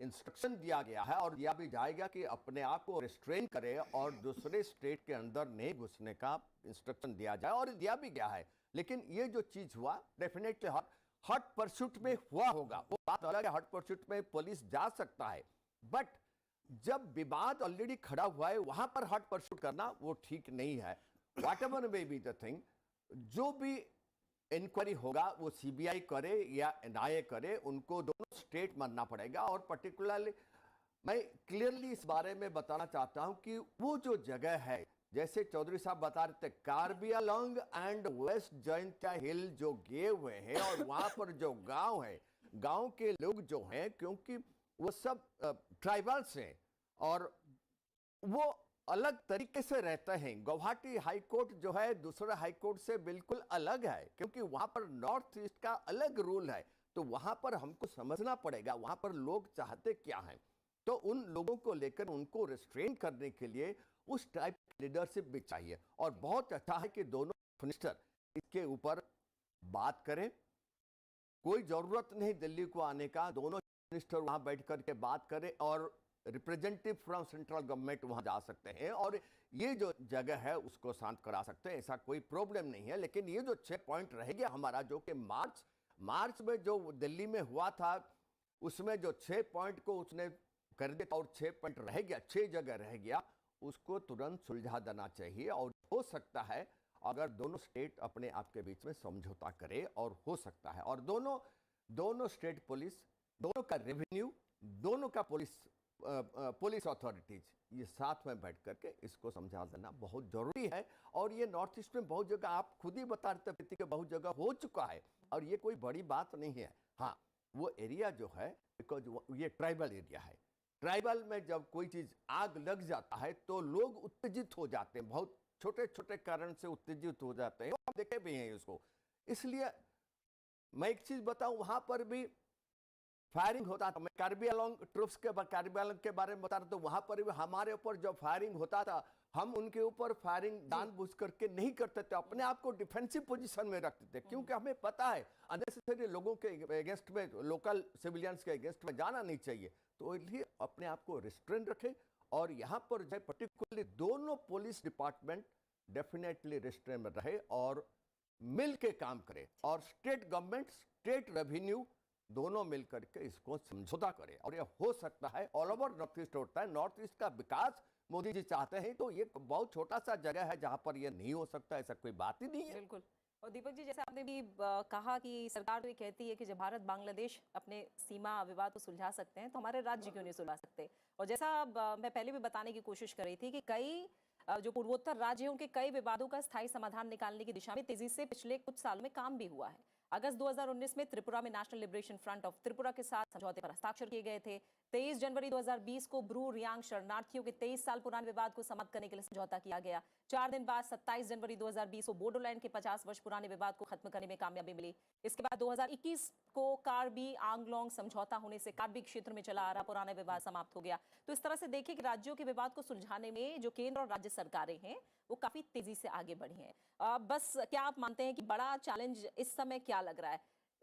इंस्ट्रक्शन दिया गया है, और दिया भी जाएगा कि अपने आप को रिस्ट्रेन करे और दूसरे स्टेट के अंदर नहीं घुसने का इंस्ट्रक्शन दिया जाए, और दिया भी गया है। लेकिन ये जो चीज़ हुआ डेफिनेटली हॉट परस्यूट में हुआ होगा, वो बात अलग है, हॉट परस्यूट में पुलिस जा सकता है, बट जब विवाद ऑलरेडी खड़ा हुआ है वहां पर हॉट परस्यूट करना वो ठीक नहीं है। Whatever may be the thing, जो भी इंक्वायरी होगा वो सीबीआई करे या एनआईए करे, उनको दोनों स्टेट मानना पड़ेगा। और पर्टिकुलरली मैं क्लियरली इस बारे में बताना चाहता हूं कि वो जो जगह है, जैसे चौधरी साहब बता रहे थे, कार्बी आंगलोंग एंड वेस्ट जॉइंटिया हिल जो गए हुए हैं, और वहां पर जो गांव है, गांव के लोग जो हैं, क्योंकि वो सब ट्राइबल्स हैं और वो अलग तरीके से रहते हैं। गुवाहाटी हाई कोर्ट जो है दूसरे हाई कोर्ट से बिल्कुल अलग है, क्योंकि वहां पर नॉर्थ ईस्ट का अलग रूल है। तो वहां पर हमको समझना पड़ेगा वहां पर लोग चाहते क्या हैं। तो उन लोगों को लेकर उनको रिस्ट्रेन करने के लिए उस टाइप की लीडरशिप भी चाहिए, और बहुत अच्छा है कि दोनों मिनिस्टर इसके ऊपर बात करें। कोई जरूरत नहीं दिल्ली को आने का, दोनों मिनिस्टर वहां बैठ करके बात करें, और रिप्रेजेंटेटिव फ्रॉम सेंट्रल गवर्नमेंट वहां जा सकते हैं, और ये जो जगह है उसको शांत करा सकते हैं, ऐसा कोई प्रॉब्लम नहीं है। लेकिन ये जो 6 पॉइंट रह गया हमारा, जो कि मार्च में जो दिल्ली में हुआ था, उसमें जो 6 पॉइंट को उसने कर दिया और 6 पॉइंट रह गया, 6 जगह रह गया, उसको तुरंत सुलझा देना चाहिए। और हो सकता है अगर दोनों स्टेट अपने आप के बीच में समझौता करे, और हो सकता है, और दोनों स्टेट पुलिस, दोनों का रेवेन्यू, दोनों का पुलिस अथॉरिटीज ये साथ में बैठ करके इसको समझा देना बहुत जरूरी है। और ये नॉर्थ ईस्ट में बहुत जगह, आप खुद ही बता रहे थे कि बहुत जगह हो चुका है, और ये कोई बड़ी बात नहीं है। हाँ, वो एरिया जो है, बिकॉज ये ट्राइबल एरिया है, ट्राइबल में जब कोई चीज आग लग जाता है तो लोग उत्तेजित हो जाते हैं, बहुत छोटे छोटे कारण से उत्तेजित हो जाते हैं, आप देखे भी हैं इसको। इसलिए मैं एक चीज बताऊं, वहां पर भी फायरिंग होता था। मैं कार्बी आंगलोंग ट्रूप्स के बारे में बता रहा था, वहां पर भी हमारे ऊपर जब फायरिंग होता था, हम उनके ऊपर फायरिंग जानबूझ करके नहीं करते थे, अपने आप को डिफेंसिव पोजीशन में रखते थे, क्योंकि हमें पता है अननेसेसरी लोगों के अगेंस्ट में, लोकल सिविलियंस के अगेंस्ट में जाना नहीं चाहिए। तो इसलिए अपने आप को रिस्ट्रेन रखें, और यहाँ पर जो पर्टिकुलरली दोनों पुलिस डिपार्टमेंट डेफिनेटली रिस्ट्रेन में रहे और मिल के काम करे, और स्टेट गवर्नमेंट, स्टेट रेवेन्यू दोनों मिलकर के इसको समझौता करें। और ये हो सकता है, ऑल ओवर नॉर्थ ईस्ट होता है, नॉर्थ ईस्ट का विकास मोदी जी चाहते हैं, तो ये बहुत छोटा सा जगह है जहां पर ये नहीं हो सकता, ऐसा कोई बात ही नहीं है। बिल्कुल। और दीपक जी, जैसे आपने भी कहा कि सरकार तो ये कहती है कि जब भारत बांग्लादेश अपने सीमा विवाद को सुलझा सकते हैं तो हमारे राज्य क्यों नहीं सुलझा सकते। और जैसा मैं पहले भी बताने की कोशिश कर रही थी कि कई जो पूर्वोत्तर राज्य हैं उनके कई विवादों का स्थायी समाधान निकालने की दिशा में तेजी से पिछले कुछ सालों में काम भी हुआ है। अगस्त 2019 में त्रिपुरा में national liberation front of Tripura के साथ समझौते पर हस्ताक्षर किए गए थे। 23 जनवरी 2020 को ब्रू रियांग शरणार्थियों के 23 साल पुराने विवाद को समाप्त करने के लिए समझौता किया गया। 4 दिन बाद 27 जनवरी 2020 को बोडोलैंड के 50 वर्ष पुराने विवाद को खत्म करने में कामयाबी मिली। इसके बाद 2021 को कार्बी आंगलोंग समझौता होने से कार्बी क्षेत्र में चला आ रहा पुराना विवाद समाप्त हो गया। तो इस तरह से देखिए कि राज्यों के विवाद को सुलझाने में जो केंद्र और राज्य सरकारें हैं वो काफी तेजी से आगे बढ़ी हैं। बस क्या आप मानते हैं कि बड़ा चैलेंज इस समय क्या लग रहा है?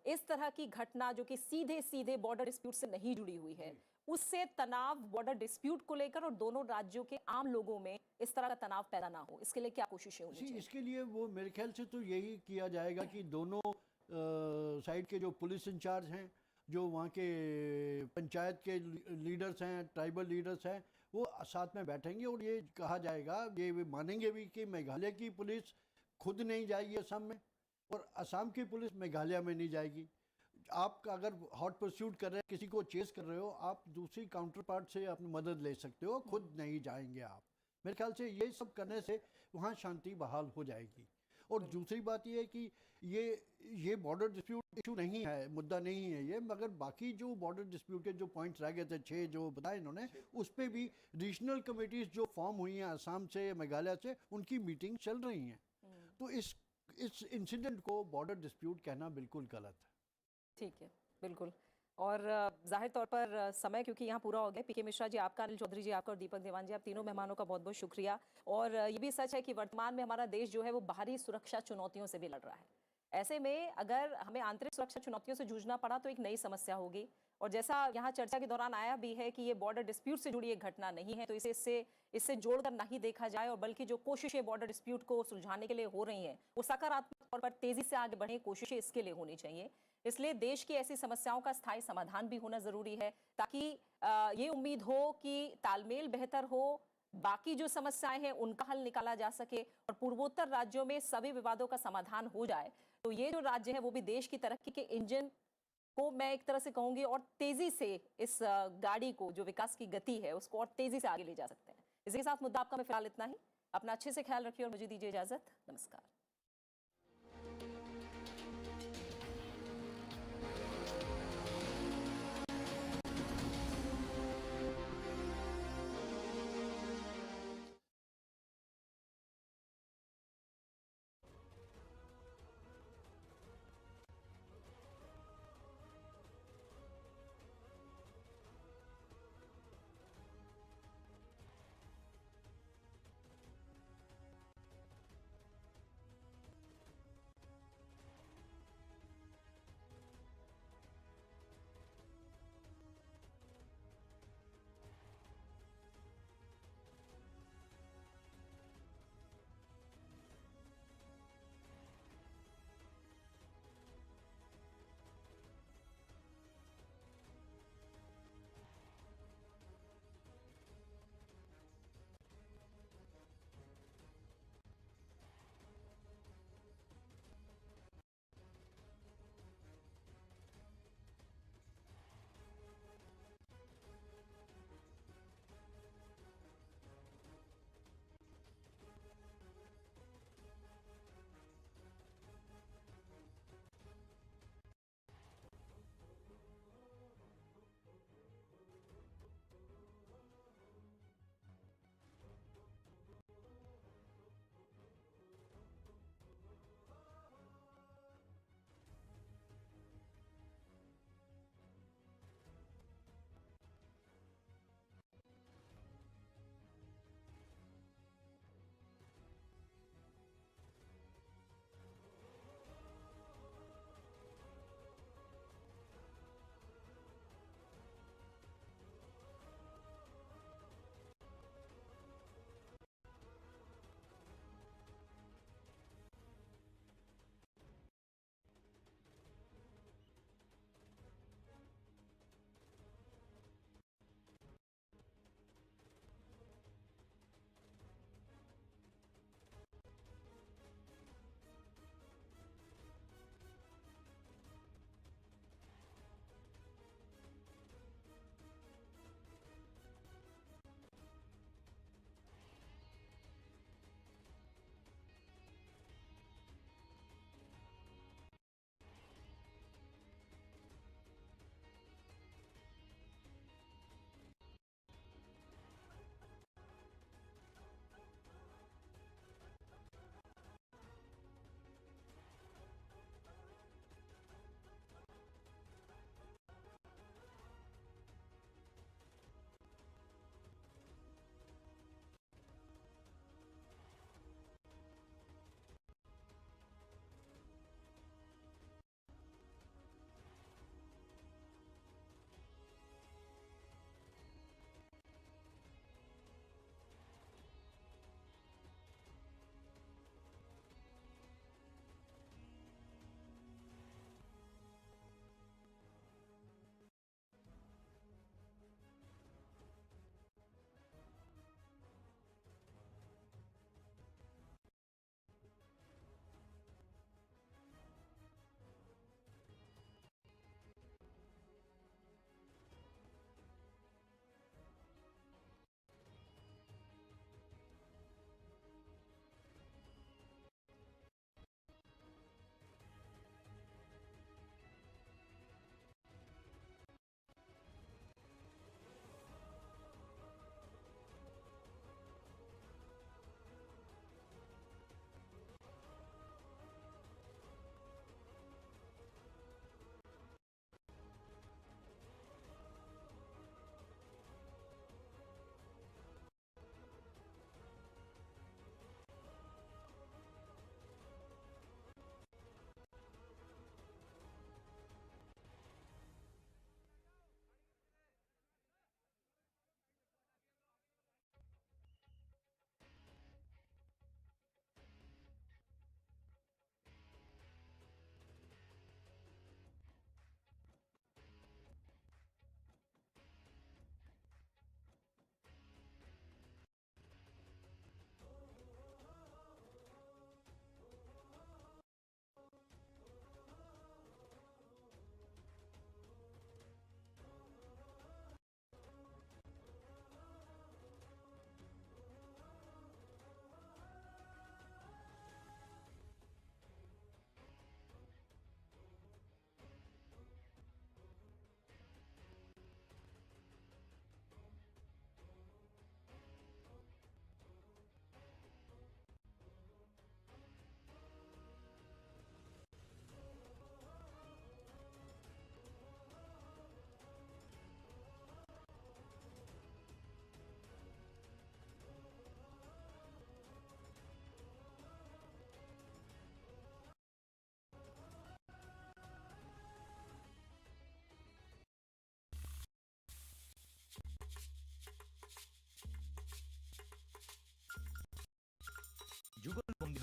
इस तरह की घटना जो कि सीधे सीधे बॉर्डर डिस्प्यूट से नहीं जुड़ी हुई है, उससे तनाव बॉर्डर डिस्प्यूट को लेकर और दोनों राज्यों के आम लोगों में इस तरह का तनाव पैदा ना हो, इसके लिए क्या कोशिशें होनी चाहिए? इसके लिए वो मेरे ख्याल से तो यही किया जाएगा कि दोनों साइड के जो पुलिस इंचार्ज हैं, जो वहाँ के पंचायत के लीडर्स हैं, ट्राइबल लीडर्स हैं, वो साथ में बैठेंगे और ये कहा जाएगा, ये मानेंगे भी कि मेघालय की पुलिस खुद नहीं जाएगी असम में और असम की पुलिस मेघालय में नहीं जाएगी। आप अगर हॉट परस्यूट कर रहे हैं, किसी को चेस कर रहे हो, आप दूसरी काउंटर पार्ट से अपनी मदद ले सकते हो, खुद नहीं जाएंगे आप। मेरे ख्याल से ये सब करने से वहाँ शांति बहाल हो जाएगी। और दूसरी बात ये है कि ये बॉर्डर डिस्प्यूट इशू नहीं है, मुद्दा नहीं है ये, मगर बाकी जो बॉर्डर डिस्प्यूट के जो पॉइंट्स रह गए थे 6 जो बताए इन्होंने, उस पर भी रीजनल कमेटीज जो फॉर्म हुई हैं असम से, मेघालय से, उनकी मीटिंग चल रही हैं। तो इस इंसिडेंट को बॉर्डर डिस्प्यूट कहना बिल्कुल गलत है। ठीक है, बिल्कुल। और जाहिर तौर पर समय क्योंकि यहाँ पूरा हो गया, पीके मिश्रा जी आपका, अनिल चौधरी जी आपका और दीपक देवान जी, आप तीनों मेहमानों का बहुत बहुत शुक्रिया। और ये भी सच है कि वर्तमान में हमारा देश जो है वो बाहरी सुरक्षा चुनौतियों से भी लड़ रहा है। ऐसे में अगर हमें आंतरिक सुरक्षा चुनौतियों से जूझना पड़ा तो एक नई समस्या होगी। और जैसा यहाँ चर्चा के दौरान आया भी है कि ये बॉर्डर डिस्प्यूट से जुड़ी एक घटना नहीं है, तो इससे जोड़कर नहीं देखा जाए, और बल्कि जो कोशिशें बॉर्डर डिस्प्यूट को सुलझाने के लिए हो रही हैं वो सकारात्मक तौर पर तेजी से आगे बढ़े, कोशिशें इसके लिए होनी चाहिए। इसलिए देश की ऐसी समस्याओं का स्थायी समाधान भी होना जरूरी है, ताकि ये उम्मीद हो कि तालमेल बेहतर हो, बाकी जो समस्याएं हैं उनका हल निकाला जा सके और पूर्वोत्तर राज्यों में सभी विवादों का समाधान हो जाए। तो ये जो राज्य है वो भी देश की तरक्की के इंजन को मैं एक तरह से कहूंगी और तेजी से इस गाड़ी को, जो विकास की गति है उसको और तेजी से आगे ले जा सकते हैं। इसी के साथ मुद्दा आपका मैं फिलहाल इतना ही। अपना अच्छे से ख्याल रखिए और मुझे दीजिए इजाजत। नमस्कार।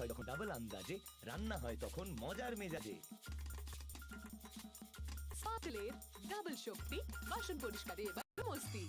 হয় তখন ডাবল আন্দাজে, রান্না হয় তখন মজার মেজাজে। স্পার্কলের ডাবল শক্তি, বাসন পরিষ্কারে এবার মস্তি।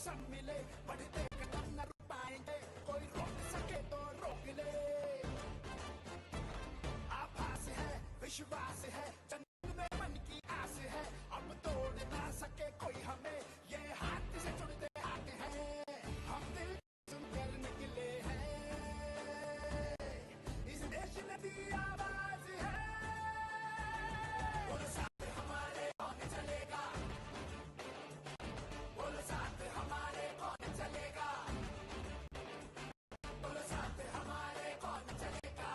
सब मिले बढ़ते कदम न रुक पाएंगे कोई रोक सके तो रोक ले आभास है विश्वास है जन्म में मन की आस है अब तोड़ ना सके कोई हमें ये हाथ से जुड़ते हाथ हैं हम दिल सुनकर निकले हैं इस देश ने दी आवाज है बोलो साथ हमारे कौन चलेगा बोलो साथ हमारे कौन चलेगा बोलो साथ हमारे कौन चलेगा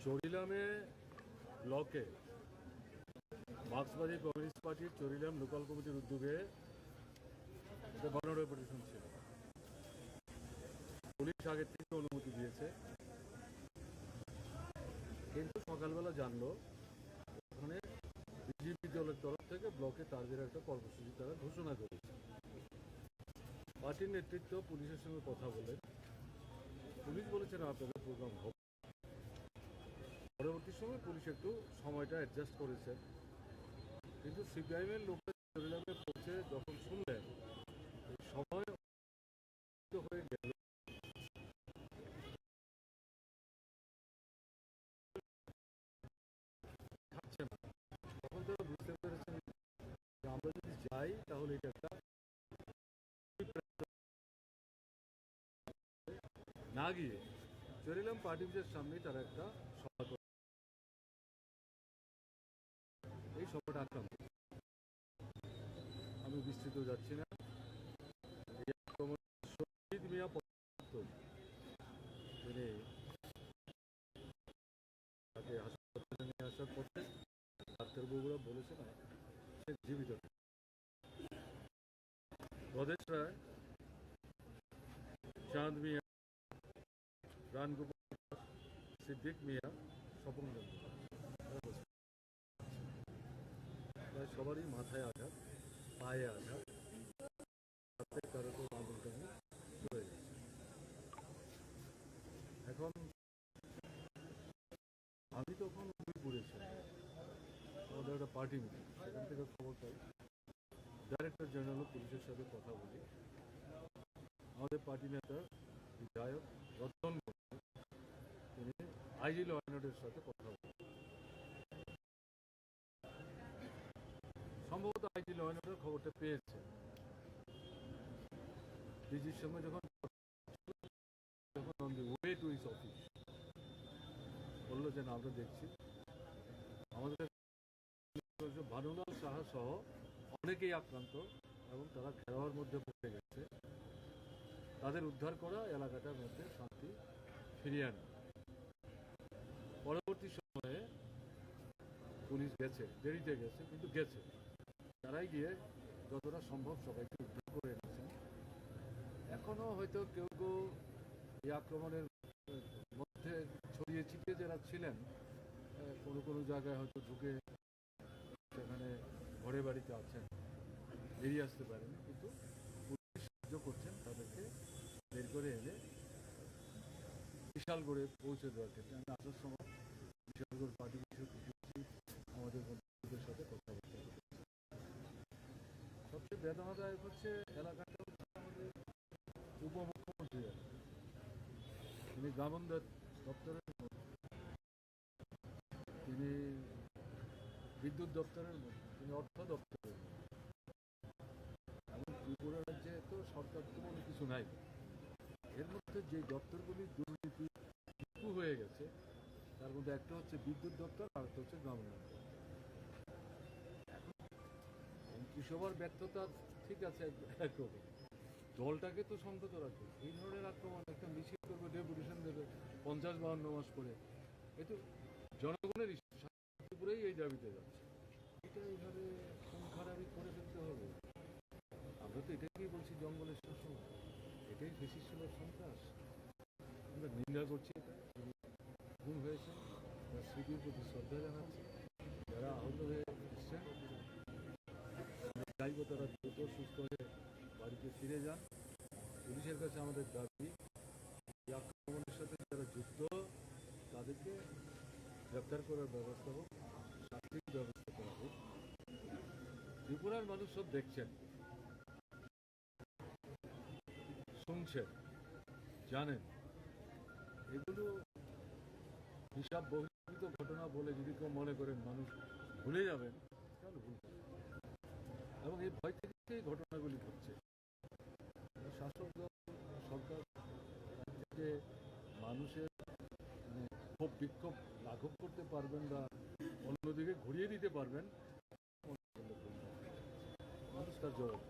চরিলামে ব্লকে মার্ক্সবাদী কমিউনিস্ট পার্টির চরিলাম লোকাল কমিটির উদ্যোগে একটা গণরেপুটেশন ছিল। পুলিশ আগের থেকে অনুমতি দিয়েছে, কিন্তু সকালবেলা জানলো ওখানে বিজেপি দলের তরফ থেকে ব্লকে টার্গেট একটা কর্মসূচি তারা ঘোষণা করেছে। পার্টির নেতৃত্ব পুলিশের সঙ্গে কথা বলে পুলিশ বলেছে না আপনাদের প্রোগ্রাম হবে। পরবর্তী সময় পুলিশ একটু সময়টা অ্যাডজাস্ট করেছে, কিন্তু সিপিআইএমের লোকের চরিলামে পৌঁছে যখন শুনলেন এই সময় হয়ে গেল, থাকছে না, তখন তারা বুঝতে পেরেছেন যে আমরা যদি যাই তাহলে এটা একটা না গিয়ে চরিলাম পার্টি অফিসের সামনেই তারা একটা সভা করে এই সভাটা আক্রান্ত। আমি বিস্তৃত যাচ্ছি না। শহীদ মিয়া তিনি তাকে হাসপাতালে নিয়ে আসার পথে ডাক্তারবাবুরা বলেছে না সে জীবিত। রদেশ রায়, চাঁদ মিয়া, রানগোপাল, সিদ্দিক মিয়া, স্বপন প্রায় সবারই মাথায় আঘাত, পায়ে আঘাত, কারো তো আগুনটানি চলে গেছে। এখন আমি তখন উদয়পুরেছিলাম, আমাদের একটা পার্টি মিটিং, সেখান থেকে খবর পাই ডাইরেক্টর জেনারেল পুলিশের সাথে কথা বলি। আমাদের পার্টি নেতা বিধায়ক রতন তিনি আইজি ল অ্যান্ড অর্ডারের সাথে কথা বলেন। সম্ভবত আইজি ল অ্যান্ড অর্ডার খবরটা পেয়েছে। ডিজির সঙ্গে যখন on the way to his office বললো যে না আমরা দেখছি, আমাদের ভানুলাল সাহা সহ অনেকেই আক্রান্ত এবং তারা খেলোয়াড়ের মধ্যে পড়ে গেছে, তাদের উদ্ধার করা, এলাকাটার মধ্যে শান্তি ফিরিয়ে আনা। পরবর্তী সময়ে পুলিশ গেছে, দেরিতে গেছে কিন্তু গেছে, তারাই গিয়ে যতটা সম্ভব সবাইকে উদ্ধার করে এনেছেন। এখনও হয়তো কেউ কেউ এই আক্রমণের মধ্যে ছড়িয়ে ছিটিয়ে যারা ছিলেন কোনো কোনো জায়গায় হয়তো ঢুকে সেখানে ঘরে বাড়িতে আছেন, বেরিয়ে আসতে পারেনি, কিন্তু পুলিশ সাহায্য করছেন তাদেরকে বের করে এনে বিশালগড়ে পৌঁছে দেওয়ার ক্ষেত্রে। আমি আসার সময় বিশালগড় পার্টি আমাদের বন্ধুদের সাথে কথাবার্তা বলেছি। সবচেয়ে বেদনাদায়ক হচ্ছে এলাকাটা হচ্ছে আমাদের উপমুখ্যমন্ত্রী, তিনি গ্রামোন্নয়ন দপ্তরের মন্ত্রী, তিনি বিদ্যুৎ দপ্তরের মন্ত্রী, তিনি অর্থ দপ্তরের মন্ত্রী। এবং ত্রিপুরা রাজ্যে তো সরকার তো কোনো কিছু নাই, এর মধ্যে যে দপ্তরগুলি দুর্নীতি হয়ে গেছে তার মধ্যে একটা হচ্ছে বিদ্যুৎ দপ্তর আর একটা হচ্ছে গ্রামোন্নয়ন দপ্তর। এখন মন্ত্রিসভার ব্যর্থতা ঠিক আছে একরকম, দলটাকে তো সংগত রাখবে। এই ধরনের আক্রমণ, একটা মিছিল করবে, ডেপুটেশন দেবে 50-52 মাস করে, এ তো জনগণের ত্রিপুরাই এই দাবিতে যাচ্ছে। এটা এইভাবে খুন খারাপি করে ফেলতে হবে। আমরা তো এটাকেই বলছি জঙ্গলের শাসন, এটাই ফেসিস্টদের সন্ত্রাস। আমরা নিন্দা করছি, এটা খুন হয়েছে তার স্মৃতির প্রতি শ্রদ্ধা জানাচ্ছি। যারা আহত হয়ে এসছেন চাইব তারা দ্রুত সুস্থ হয়ে বাড়িতে ফিরে যান। পুলিশের কাছে আমাদের দাবি, এই আক্রমণের সাথে যারা যুক্ত তাদেরকে গ্রেপ্তার করার ব্যবস্থা হোক, শাস্তির ব্যবস্থা করা হোক। ত্রিপুরার মানুষ সব দেখছেন, শুনছেন, জানেন। এগুলো হিসাব বহির্ভূত ঘটনা বলে যদি কেউ মনে করেন মানুষ ভুলে যাবেন, তাহলে ভুল। এবং এই ভয় থেকে এই ঘটনাগুলি ঘটছে। শাসক দল, সরকার থেকে মানুষের ক্ষোভ বিক্ষোভ লাঘব করতে পারবেন বা অন্যদিকে ঘুরিয়ে দিতে পারবেন, মানুষ তার জবাব।